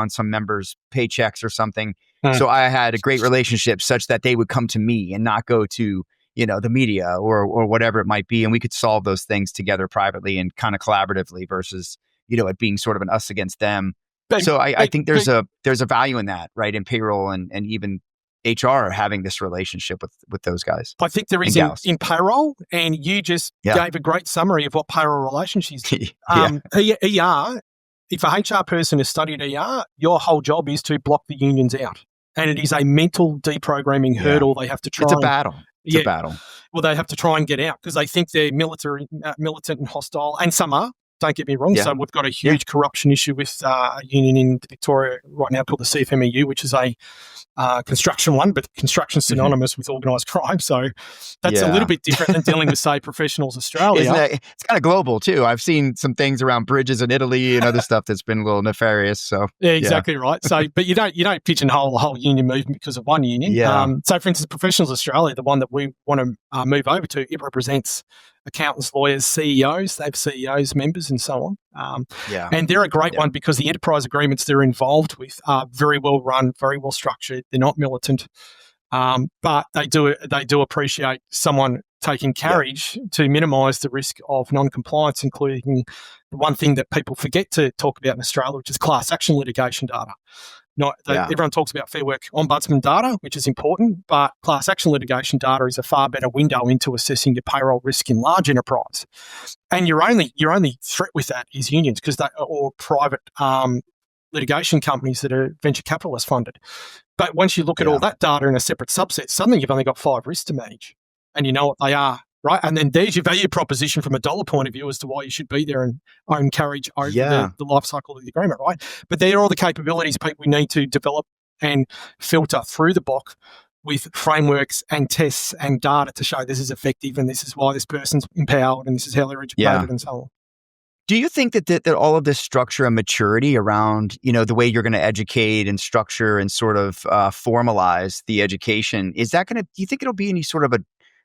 Speaker 1: some members' paychecks or something. So I had a great relationship such that they would come to me and not go to the media or whatever it might be. And we could solve those things together privately and kind of collaboratively versus, it being sort of an us against them. I think there's a value in that, right? In payroll and even HR having this relationship with those guys.
Speaker 2: I think there is in payroll, and you just gave a great summary of what payroll relationships is. ER, if a HR person has studied ER, your whole job is to block the unions out. And it is a mental deprogramming hurdle they have to try.
Speaker 1: It's a battle. It's a battle.
Speaker 2: Well, they have to try and get out because they think they're militant and hostile, and some are. Don't get me wrong. So we've got a huge corruption issue with a union in Victoria right now called the CFMEU, which is a construction one, but construction synonymous with organised crime. So that's a little bit different than dealing with, say, Professionals Australia.
Speaker 1: It's kind of global too. I've seen some things around bridges in Italy and other stuff that's been a little nefarious. So
Speaker 2: exactly right. So, but you don't pigeonhole the whole union movement because of one union. So, for instance, Professionals Australia, the one that we want to move over to, it represents accountants, lawyers, CEOs. They have CEOs, members, and so on. And they're a great one because the enterprise agreements they're involved with are very well run, very well structured. They're not militant, but they do appreciate someone taking carriage to minimise the risk of non-compliance, including the one thing that people forget to talk about in Australia, which is class action litigation data. Everyone talks about Fair Work Ombudsman data, which is important, but class action litigation data is a far better window into assessing your payroll risk in large enterprise. And your only threat with that is unions, or private litigation companies that are venture capitalist funded. But once you look at all that data in a separate subset, suddenly you've only got 5 risks to manage, and you know what they are. Right, and then there's your value proposition from a dollar point of view as to why you should be there and own carriage over the life cycle of the agreement, right? But they're all the capabilities people need to develop and filter through the BOC with frameworks and tests and data to show this is effective and this is why this person's empowered and this is how they're educated and so on.
Speaker 1: Do you think that all of this structure and maturity around, the way you're going to educate and structure and sort of formalize the education, do you think it'll be any sort of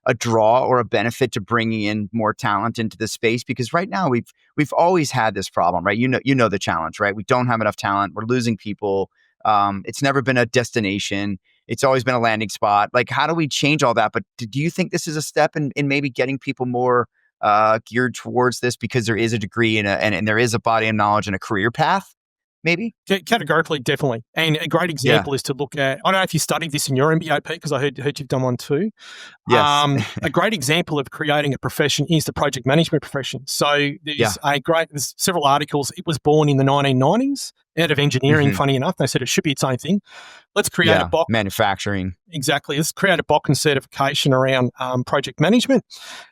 Speaker 1: a draw or a benefit to bringing in more talent into the space? Because right now we've always had this problem, right? You know the challenge, right? We don't have enough talent. We're losing people. It's never been a destination. It's always been a landing spot. Like, how do we change all that? But do you think this is a step in maybe getting people more geared towards this because there is a degree and there is a body of knowledge and a career path maybe?
Speaker 2: Categorically, definitely. And a great
Speaker 1: Yeah.
Speaker 2: example is to look at, I don't know if you studied this in your MBA, Pete, because I heard you've done one too.
Speaker 1: Yes.
Speaker 2: A great example of creating a profession is the project management profession. So
Speaker 1: Yeah.
Speaker 2: there's several articles. It was born in the 1990s out of engineering,
Speaker 1: Mhm.
Speaker 2: funny enough. They said it should be its own thing. Let's create a
Speaker 1: Yeah.
Speaker 2: BOC.
Speaker 1: Manufacturing.
Speaker 2: Exactly. Let's create a BOC and certification around project management.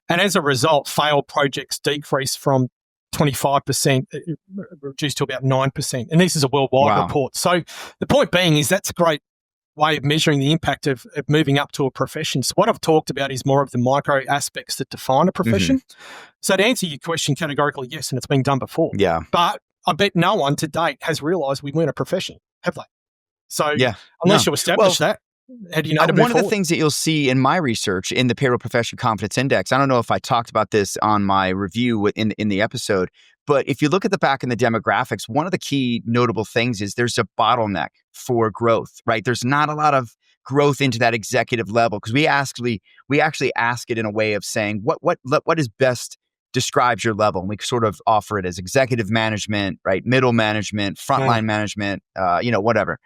Speaker 2: And as a result, failed projects decreased from 25% reduced to about 9%. And this is a worldwide
Speaker 1: Wow.
Speaker 2: report. So the point being is that's a great way of measuring the impact of moving up to a profession. So what I've talked about is more of the micro aspects that define a profession. So to answer your question categorically, yes, and it's been done before.
Speaker 1: Yeah.
Speaker 2: But I bet no one to date has realised we weren't a profession, have they? So
Speaker 1: Yeah.
Speaker 2: unless
Speaker 1: No.
Speaker 2: you establish that, how do you know to move
Speaker 1: One of the
Speaker 2: forward?
Speaker 1: things that you'll see in my research in the Payroll Profession Confidence Index, I don't know if I talked about this on my review in the episode, but if you look at the back in the demographics, one of the key notable things is there's a bottleneck for growth, right? There's not a lot of growth into that executive level because we actually ask it in a way of saying what is best describes your level, and we sort of offer it as executive management, right? Middle management, frontline management, whatever.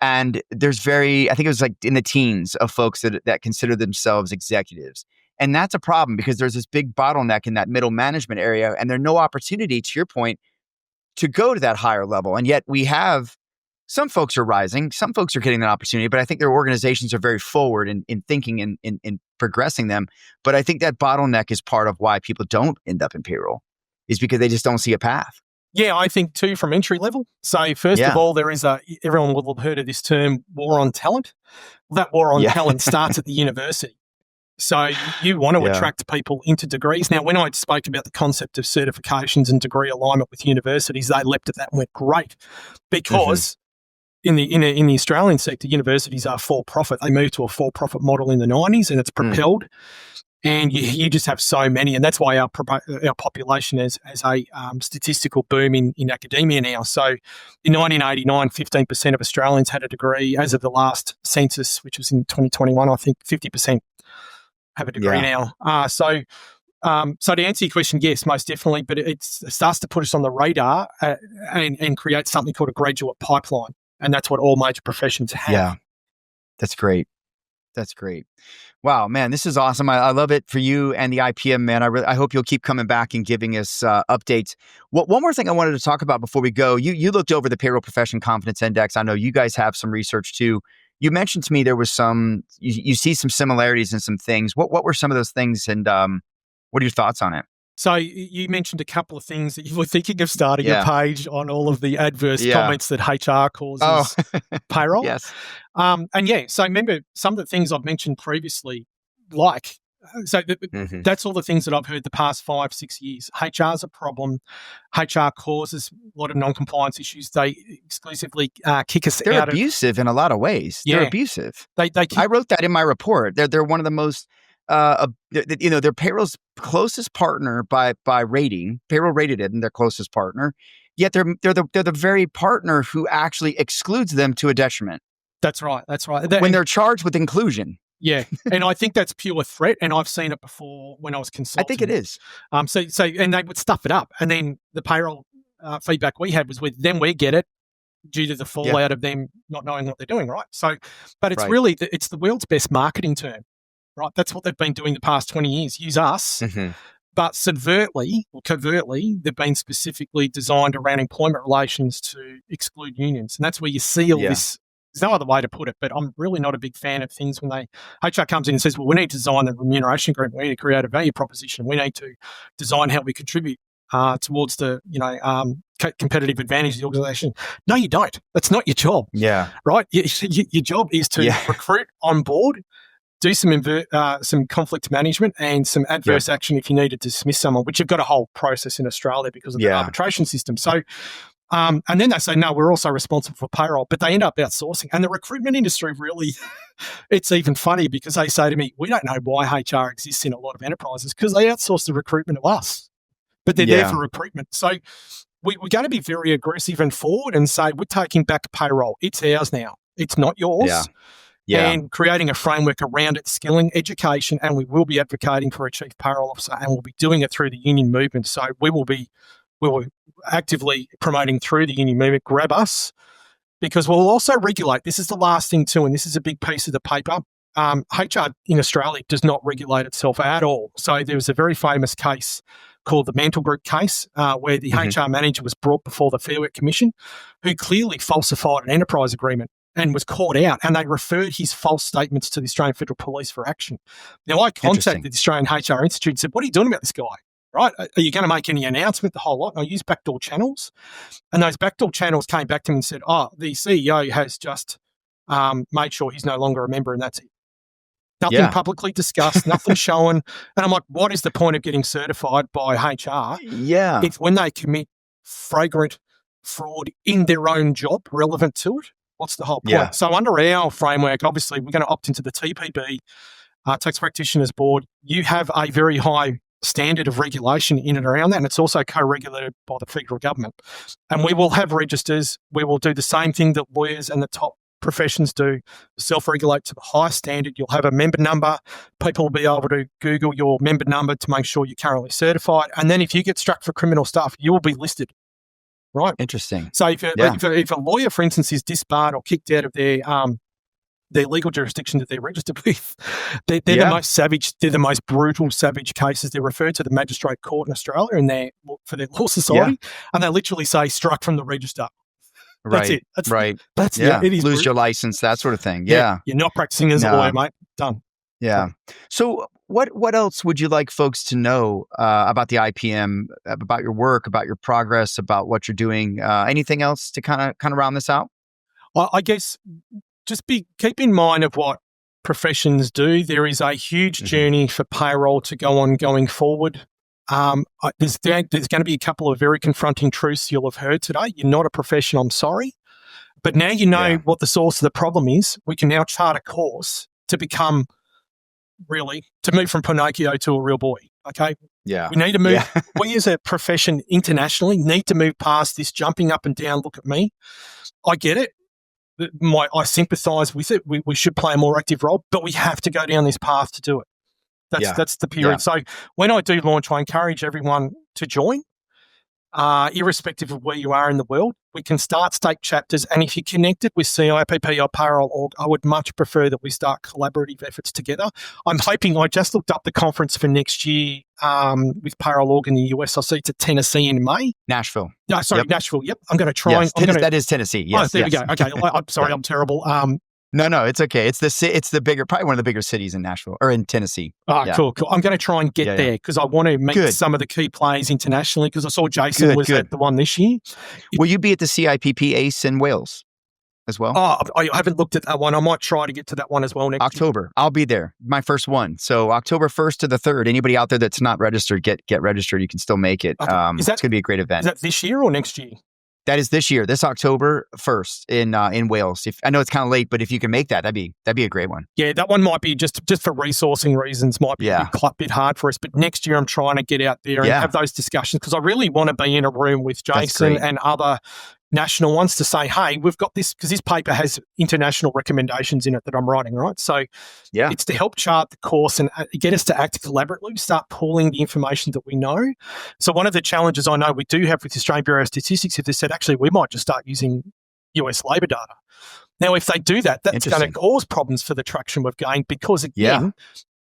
Speaker 1: And I think it was like in the teens of folks that consider themselves executives. And that's a problem because there's this big bottleneck in that middle management area. And there's no opportunity, to your point, to go to that higher level. And yet we have some folks are rising, some folks are getting that opportunity, but I think their organizations are very forward in thinking and in progressing them. But I think that bottleneck is part of why people don't end up in payroll, is because they just don't see a path.
Speaker 2: Yeah, I think too from entry level. So first of all, there is everyone will have heard of this term, war on talent. Well, that war on talent starts at the university. So you want to attract people into degrees. Now, when I spoke about the concept of certifications and degree alignment with universities, they leapt at that and went, great, because in the Australian sector, universities are for profit. They moved to a for profit model in the 90s, and it's propelled. And you just have so many, and that's why our population has a statistical boom in academia now. So in 1989, 15% of Australians had a degree. As of the last census, which was in 2021, I think 50% have a degree now. So to answer your question, yes, most definitely, but it starts to put us on the radar and create something called a graduate pipeline, and that's what all major professions have.
Speaker 1: Yeah, that's great. That's great. Wow, man, this is awesome. I love it for you and the IPM, man. I hope you'll keep coming back and giving us updates. One more thing I wanted to talk about before we go. You looked over the Payroll Profession Confidence Index. I know you guys have some research too. You mentioned to me there was you see some similarities in some things. What were some of those things, and what are your thoughts on it?
Speaker 2: So you mentioned a couple of things that you were thinking of starting a page on all of the adverse comments that HR causes payroll.
Speaker 1: Yes.
Speaker 2: So remember some of the things I've mentioned previously, that's all the things that I've heard the past 5-6 years. HR's a problem. HR causes a lot of non-compliance issues. They exclusively kick us out.
Speaker 1: They're abusive in a lot they They're abusive. I wrote that in my report. They're one of the most they're payroll's closest partner by rating. Payroll rated it, and their closest partner. Yet they're the very partner who actually excludes them to a detriment.
Speaker 2: That's right.
Speaker 1: When they're charged with inclusion.
Speaker 2: Yeah, and I think that's pure threat, and I've seen it before when I was consulting.
Speaker 1: I think it is.
Speaker 2: And they would stuff it up, and then the payroll feedback we had was with them. We get it due to the fallout of them not knowing what they're doing, right? So, but it's really it's the world's best marketing term. Right, that's what they've been doing the past 20 years. Use us, but subvertly or covertly, they've been specifically designed around employment relations to exclude unions, and that's where you see all this. There's no other way to put it, but I'm really not a big fan of things when HR comes in and says, "Well, we need to design a remuneration agreement. We need to create a value proposition. We need to design how we contribute towards the competitive advantage of the organisation." No, you don't. That's not your job.
Speaker 1: Yeah,
Speaker 2: right. Your job is to recruit, onboard, do some conflict management and some adverse action if you need to dismiss someone, which you've got a whole process in Australia because of the arbitration system. So, and then they say, no, we're also responsible for payroll, but they end up outsourcing. And the recruitment industry really, it's even funny because they say to me, we don't know why HR exists in a lot of enterprises because they outsource the recruitment of us, but they're there for recruitment. So we're going to be very aggressive and forward and say, we're taking back payroll. It's ours now. It's not yours. And creating a framework around it, skilling, education, and we will be advocating for a chief payroll officer, and we'll be doing it through the union movement. So we will be we were actively promoting through the union movement, grab us, because we'll also regulate. This is the last thing too, and this is a big piece of the paper. HR in Australia does not regulate itself at all. So there was a very famous case called the Mantle Group case, where the HR manager was brought before the Fair Work Commission, who clearly falsified an enterprise agreement and was caught out, and they referred his false statements to the Australian Federal Police for action. Now, I contacted the Australian HR Institute and said, what are you doing about this guy? Right? Are you going to make any announcement, the whole lot? And I used backdoor channels. And those backdoor channels came back to me and said, the CEO has just made sure he's no longer a member, and that's it. Nothing publicly discussed, nothing shown. And I'm like, what is the point of getting certified by HR if when they commit flagrant fraud in their own job relevant to it, what's the whole point?
Speaker 1: Yeah.
Speaker 2: So under our framework, obviously, we're going to opt into the TPB, Tax Practitioners Board. You have a very high standard of regulation in and around that, and it's also co-regulated by the federal government. And we will have registers. We will do the same thing that lawyers and the top professions do, self-regulate to the highest standard. You'll have a member number. People will be able to Google your member number to make sure you're currently certified. And then if you get struck for criminal stuff, you will be listed. Right?
Speaker 1: Interesting.
Speaker 2: So if a lawyer, for instance, is disbarred or kicked out of their legal jurisdiction that they're registered with, they're the most savage, they're the most brutal, savage cases. They're referred to the magistrate court in Australia for their law society, and they literally say struck from the register. That's it. That's it. It is
Speaker 1: lose your license, that sort of thing. Yeah.
Speaker 2: You're not practicing as a lawyer, mate. Done.
Speaker 1: Yeah. So what else would you like folks to know about the IPM, about your work, about your progress, about what you're doing? Anything else to kind of round this out?
Speaker 2: I guess just keep in mind of what professions do. There is a huge journey for payroll to go on going forward. There's going to be a couple of very confronting truths you'll have heard today. You're not a profession, I'm sorry. But now you know what the source of the problem is. We can now chart a course to move from Pinocchio to a real boy, okay?
Speaker 1: Yeah.
Speaker 2: We need to move. We as a profession internationally need to move past this jumping up and down, look at me. I get it. I sympathise with it. We should play a more active role, but we have to go down this path to do it. That's the period. So when I do launch, I encourage everyone to join, irrespective of where you are in the world. We can start state chapters, and if you're connected with CIPP or Payroll Org, I would much prefer that we start collaborative efforts together. I'm hoping, I just looked up the conference for next year with Payroll Org in the US. I see it's at Tennessee in May.
Speaker 1: Nashville.
Speaker 2: No, sorry, Nashville. Yep. I'm going to try.
Speaker 1: Yes, that is Tennessee. Yes.
Speaker 2: There we go. Okay. I'm sorry, I'm terrible.
Speaker 1: No, it's okay. It's the bigger, probably one of the bigger cities in Nashville or in Tennessee.
Speaker 2: Cool. I'm going to try and get there because I want to meet some of the key players internationally, because I saw Jason was at the one this year.
Speaker 1: Will you be at the CIPP ACE in Wales as well?
Speaker 2: I haven't looked at that one. I might try to get to that one as well next
Speaker 1: October.
Speaker 2: year.
Speaker 1: I'll be there. My first one. So October 1st to the 3rd. Anybody out there that's not registered, get registered. You can still make it.
Speaker 2: Okay.
Speaker 1: It's going to be a great event.
Speaker 2: Is that this year or next year?
Speaker 1: That is this year, this October 1st in Wales. I know it's kind of late, but if you can make that, that'd be a great one.
Speaker 2: Yeah, that one might be just for resourcing reasons, might be a bit hard for us. But next year, I'm trying to get out there and have those discussions, because I really want to be in a room with Jason and other national ones to say, hey, we've got this, because this paper has international recommendations in it that I'm writing, right? So it's to help chart the course and get us to act collaboratively, start pooling the information that we know. So one of the challenges I know we do have with the Australian Bureau of Statistics, if they said, actually, we might just start using US labour data. Now, if they do that, that's going to cause problems for the traction we've gained, because again,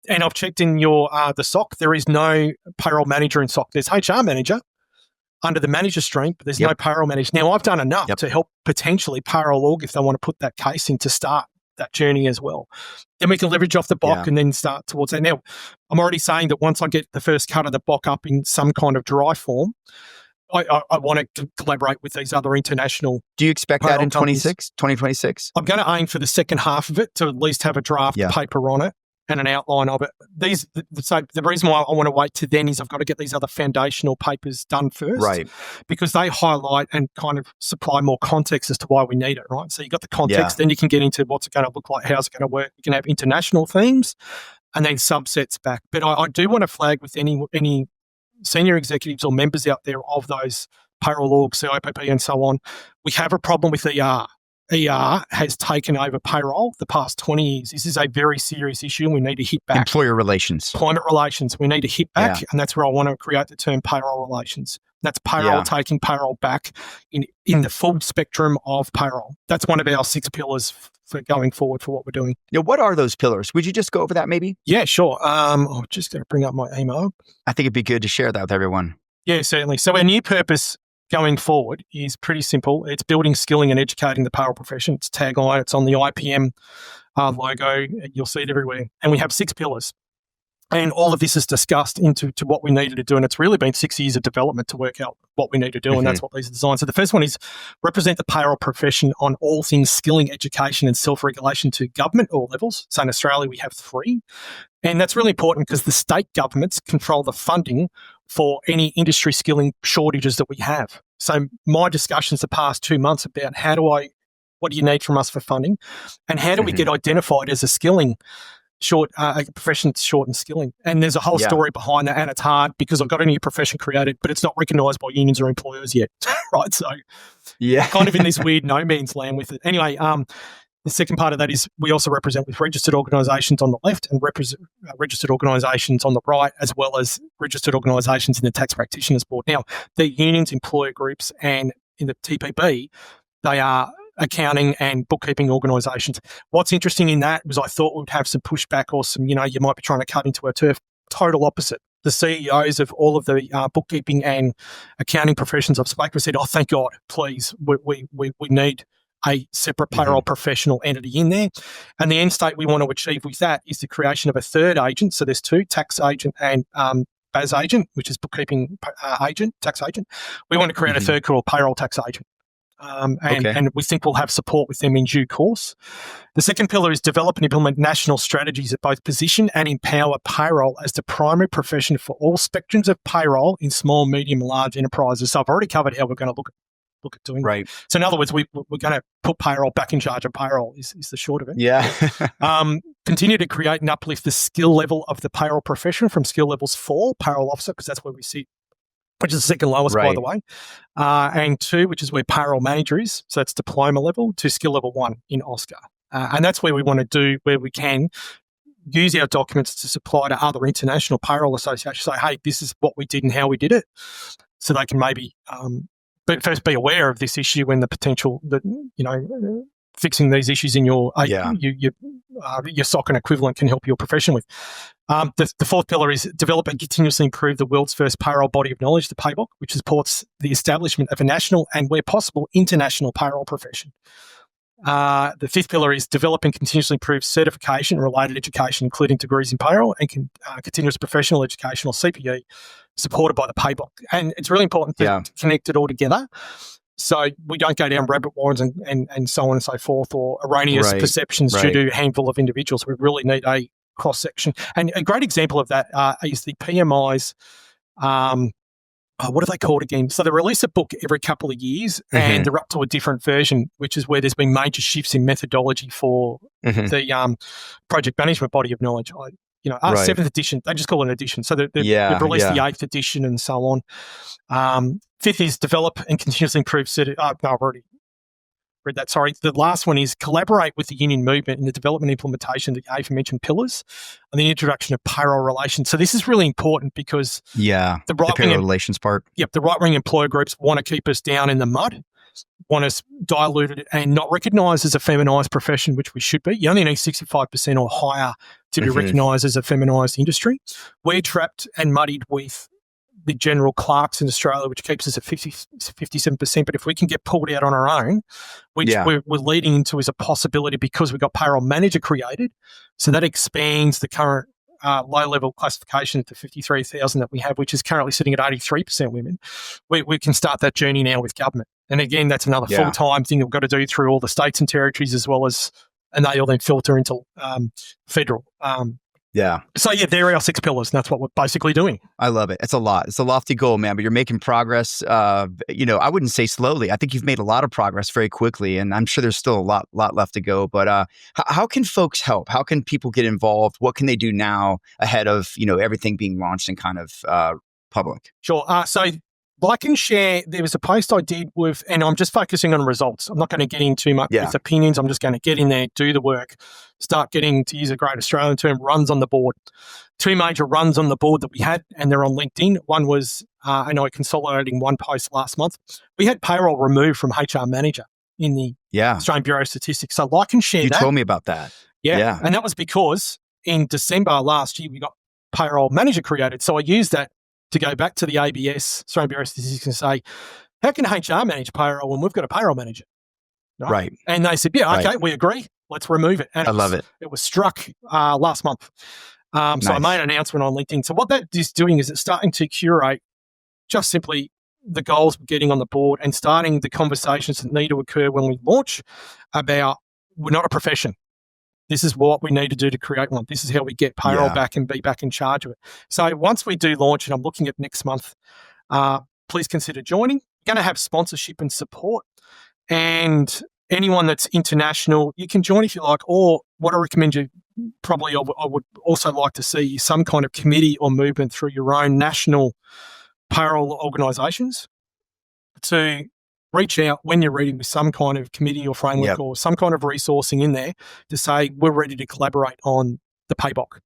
Speaker 2: and I've checked in your the SOC, there is no payroll manager in SOC. There's HR manager under the manager stream, but there's no payroll manager. Now, I've done enough to help potentially Payroll Org, if they want to put that case in, to start that journey as well. Then we can leverage off the BOC and then start towards that. Now, I'm already saying that once I get the first cut of the BOC up in some kind of dry form, I want to collaborate with these other international.
Speaker 1: Do you expect that in 2026?
Speaker 2: I'm going to aim for the second half of it to at least have a draft paper on it and an outline of it. So the reason why I want to wait to then is I've got to get these other foundational papers done first, right? Because they highlight and kind of supply more context as to why we need it, right? So you got the context, then you can get into what's it going to look like, how's it going to work. You can have international themes and then subsets back. But I do want to flag with any senior executives or members out there of those Payroll Org, CIPP and so on, we have a problem with ER. ER has taken over payroll the past 20 years. This is a very serious issue, and we need to hit back.
Speaker 1: Employment relations.
Speaker 2: We need to hit back, and that's where I want to create the term payroll relations. That's payroll, taking payroll back in the full spectrum of payroll. That's one of our 6 pillars for going forward for what we're doing.
Speaker 1: What are those pillars? Would you just go over that maybe?
Speaker 2: Yeah, sure. I'm just going to bring up my email.
Speaker 1: I think it'd be good to share that with everyone.
Speaker 2: Yeah, certainly. So our new purpose going forward is pretty simple. It's building, skilling and educating the payroll profession. It's tagline. It's on the IPM logo. You'll see it everywhere. And we have 6 pillars. And all of this is discussed into what we needed to do. And it's really been 6 years of development to work out what we need to do. And that's what these are designed. So the first one is represent the payroll profession on all things skilling, education and self-regulation to government all levels. So in Australia, we have 3. And that's really important because the state governments control the funding for any industry skilling shortages that we have. So my discussions the past 2 months about what do you need from us for funding and how do we get identified as a skilling a profession short in skilling. And there's a whole story behind that, and it's hard because I've got a new profession created, but it's not recognised by unions or employers yet, right? So kind of in this weird no man's land with it. Anyway, the second part of that is we also represent with registered organisations on the left and registered organisations on the right, as well as registered organisations in the Tax Practitioners Board. Now, the unions, employer groups, and in the TPB, they are accounting and bookkeeping organisations. What's interesting in that was I thought we'd have some pushback or some, you might be trying to cut into our turf. Total opposite. The CEOs of all of the bookkeeping and accounting professions I've spoken with said, oh, thank God, please, we need a separate payroll professional entity in there. And the end state we want to achieve with that is the creation of a third agent. So there's 2, tax agent and BAS agent, which is bookkeeping agent, tax agent. We want to create a third called payroll tax agent. And we think we'll have support with them in due course. The second pillar is develop and implement national strategies that both position and empower payroll as the primary profession for all spectrums of payroll in small, medium, and large enterprises. So I've already covered how we're going to look at doing that. So in other words, we're going to put payroll back in charge of payroll is the short of it.
Speaker 1: Yeah.
Speaker 2: Continue to create and uplift the skill level of the payroll profession from skill levels 4, payroll officer, because that's where we sit, which is the second lowest, by the way, and 2, which is where payroll manager is. So that's diploma level, to skill level 1 in OSCAR. And that's where we want to do, where we can use our documents to supply to other international payroll associations. Say, hey, this is what we did and how we did it. So they can maybe but first be aware of this issue and the potential that, fixing these issues in your SOC and equivalent can help your profession with. The fourth pillar is develop and continuously improve the world's first payroll body of knowledge, the paybook, which supports the establishment of a national and, where possible, international payroll profession. The fifth pillar is develop and continuously improve certification and related education, including degrees in payroll and continuous professional education, or CPE, supported by the paybook. And it's really important to connect it all together, so we don't go down rabbit warrens and so on and so forth, or erroneous perceptions due to a handful of individuals. We really need a cross-section. And a great example of that is the PMI's, what are they called again? So they release a book every couple of years and they're up to a different version, which is where there's been major shifts in methodology for the project management body of knowledge. Our 7th edition, they just call it an edition. So they've released the 8th edition and so on. 5th is develop and continuously improve. I've already read that. Sorry. The last one is collaborate with the union movement in the development and implementation of the aforementioned pillars and the introduction of payroll relations. So this is really important because the payroll
Speaker 1: relations part.
Speaker 2: Yep, the right-wing employer groups want to keep us down in the mud, want us diluted and not recognised as a feminised profession, which we should be. You only need 65% or higher to be recognised as a feminised industry. We're trapped and muddied with the general clerks in Australia, which keeps us at 57%. But if we can get pulled out on our own, which we're leading into is a possibility because we've got payroll manager created, so that expands the current low-level classification to 53,000 that we have, which is currently sitting at 83% women. We can start that journey now with government. And again, that's another full-time thing that we've got to do through all the states and territories as well as, and they all then filter into federal. So there are our 6 pillars, and that's what we're basically doing.
Speaker 1: I love it. It's a lot. It's a lofty goal, man, but you're making progress. I wouldn't say slowly. I think you've made a lot of progress very quickly, and I'm sure there's still a lot left to go. But how can folks help? How can people get involved? What can they do now ahead of, everything being launched and kind of public?
Speaker 2: Sure. So I can share, there was a post I did with, and I'm just focusing on results. I'm not going to get in too much with opinions. I'm just going to get in there, do the work, start getting, to use a great Australian term, runs on the board. 2 major runs on the board that we had, and they're on LinkedIn. One was, and I consolidating one post last month. We had payroll removed from HR manager in the Australian Bureau of Statistics. So I can share that.
Speaker 1: You told me about that.
Speaker 2: Yeah. And that was because in December last year, we got payroll manager created. So I used that to go back to the ABS, Australian Bureau of Statistics, and say, how can HR manage payroll when we've got a payroll manager?
Speaker 1: Right.
Speaker 2: And they said, okay, we agree. Let's remove it. And
Speaker 1: I love it.
Speaker 2: It was struck last month. So I made an announcement on LinkedIn. So what that is doing is it's starting to curate just simply the goals we're getting on the board and starting the conversations that need to occur when we launch about we're not a profession. This is what we need to do to create one. This is how we get payroll back and be back in charge of it. So once we do launch, and I'm looking at next month, please consider joining. We're going to have sponsorship and support. And anyone that's international, you can join if you like. Or what I recommend you, probably I would also like to see some kind of committee or movement through your own national payroll organisations to reach out when you're ready with some kind of committee or framework or some kind of resourcing in there to say we're ready to collaborate on the paybook.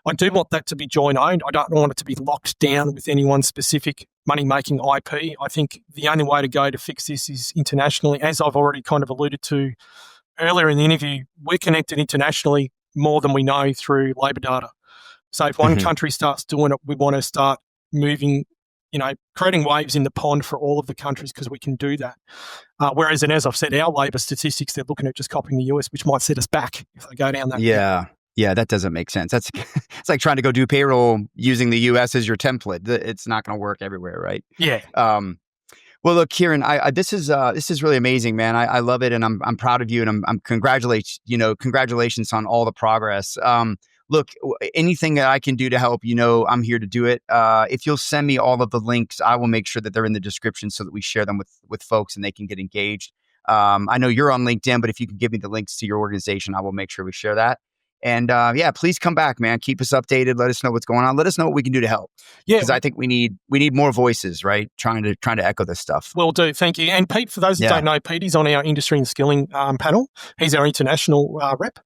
Speaker 2: I do want that to be joint owned. I don't want it to be locked down with any one specific money-making IP. I think the only way to go to fix this is internationally. As I've already kind of alluded to earlier in the interview, we're connected internationally more than we know through labour data. So if one country starts doing it, we want to start moving, creating waves in the pond for all of the countries because we can do that. Whereas, and as I've said, our labour statistics, they're looking at just copying the US, which might set us back if they go down that.
Speaker 1: Yeah, that doesn't make sense. That's it's like trying to go do payroll using the US as your template. It's not going to work everywhere, right?
Speaker 2: Yeah.
Speaker 1: Well, look, Ciaran, this is really amazing, man. I love it, and I'm proud of you, and I'm congratulations on all the progress. Look, anything that I can do to help, I'm here to do it. If you'll send me all of the links, I will make sure that they're in the description so that we share them with folks and they can get engaged. I know you're on LinkedIn, but if you can give me the links to your organization, I will make sure we share that. And please come back, man. Keep us updated. Let us know what's going on. Let us know what we can do to help. Yeah, because I think we need more voices, right? Trying to echo this stuff.
Speaker 2: Will do. Thank you. And Pete, for those that don't know, Pete is on our industry and skilling panel. He's our international rep.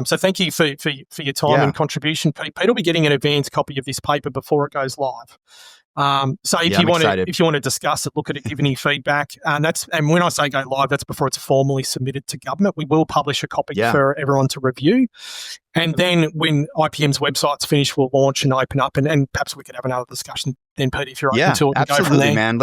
Speaker 2: So thank you for your time and contribution, Pete. Pete will be getting an advanced copy of this paper before it goes live. So if you want to discuss it, look at it, give any feedback, and when I say go live, that's before it's formally submitted to government. We will publish a copy for everyone to review, and then when IPM's website's finished, we'll launch and open up, and perhaps we could have another discussion then, Pete, if you're open to it. And
Speaker 1: Absolutely,
Speaker 2: go from there.
Speaker 1: Man.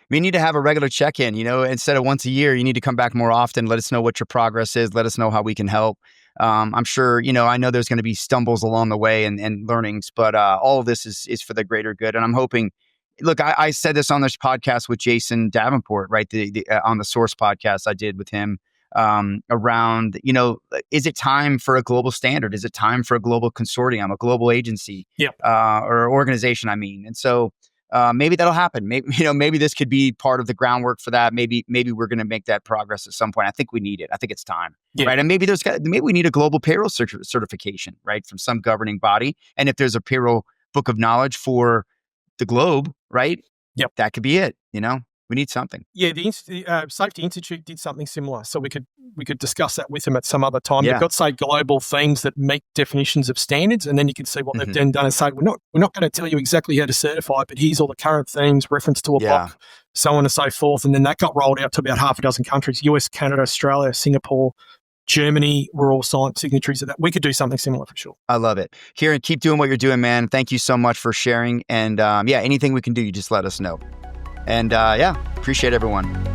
Speaker 1: We need to have a regular check-in. Instead of once a year, you need to come back more often. Let us know what your progress is. Let us know how we can help. I'm sure, I know there's going to be stumbles along the way and learnings, but all of this is for the greater good. And I'm hoping, look, I said this on this podcast with Jason Davenport, right? On the Source podcast I did with him around, is it time for a global standard? Is it time for a global consortium, a global agency or organization, I mean? And so maybe that'll happen. Maybe this could be part of the groundwork for that. Maybe we're going to make that progress at some point. I think we need it. I think it's time, right? And maybe we need a global payroll certification, right, from some governing body. And if there's a payroll book of knowledge for the globe, right? Yep, that could be it. We need something.
Speaker 2: Yeah, the Safety Institute did something similar, so we could discuss that with them at some other time.
Speaker 1: Yeah.
Speaker 2: They've got, say, global themes that meet definitions of standards, and then you can see what they've done and say, we're not going to tell you exactly how to certify, but here's all the current themes, reference to a block, so on and so forth. And then that got rolled out to about half a dozen countries: US, Canada, Australia, Singapore, Germany were all signed signatories of that. We could do something similar for sure.
Speaker 1: I love it. Ciaran, keep doing what you're doing, man. Thank you so much for sharing. And anything we can do, you just let us know. And appreciate everyone.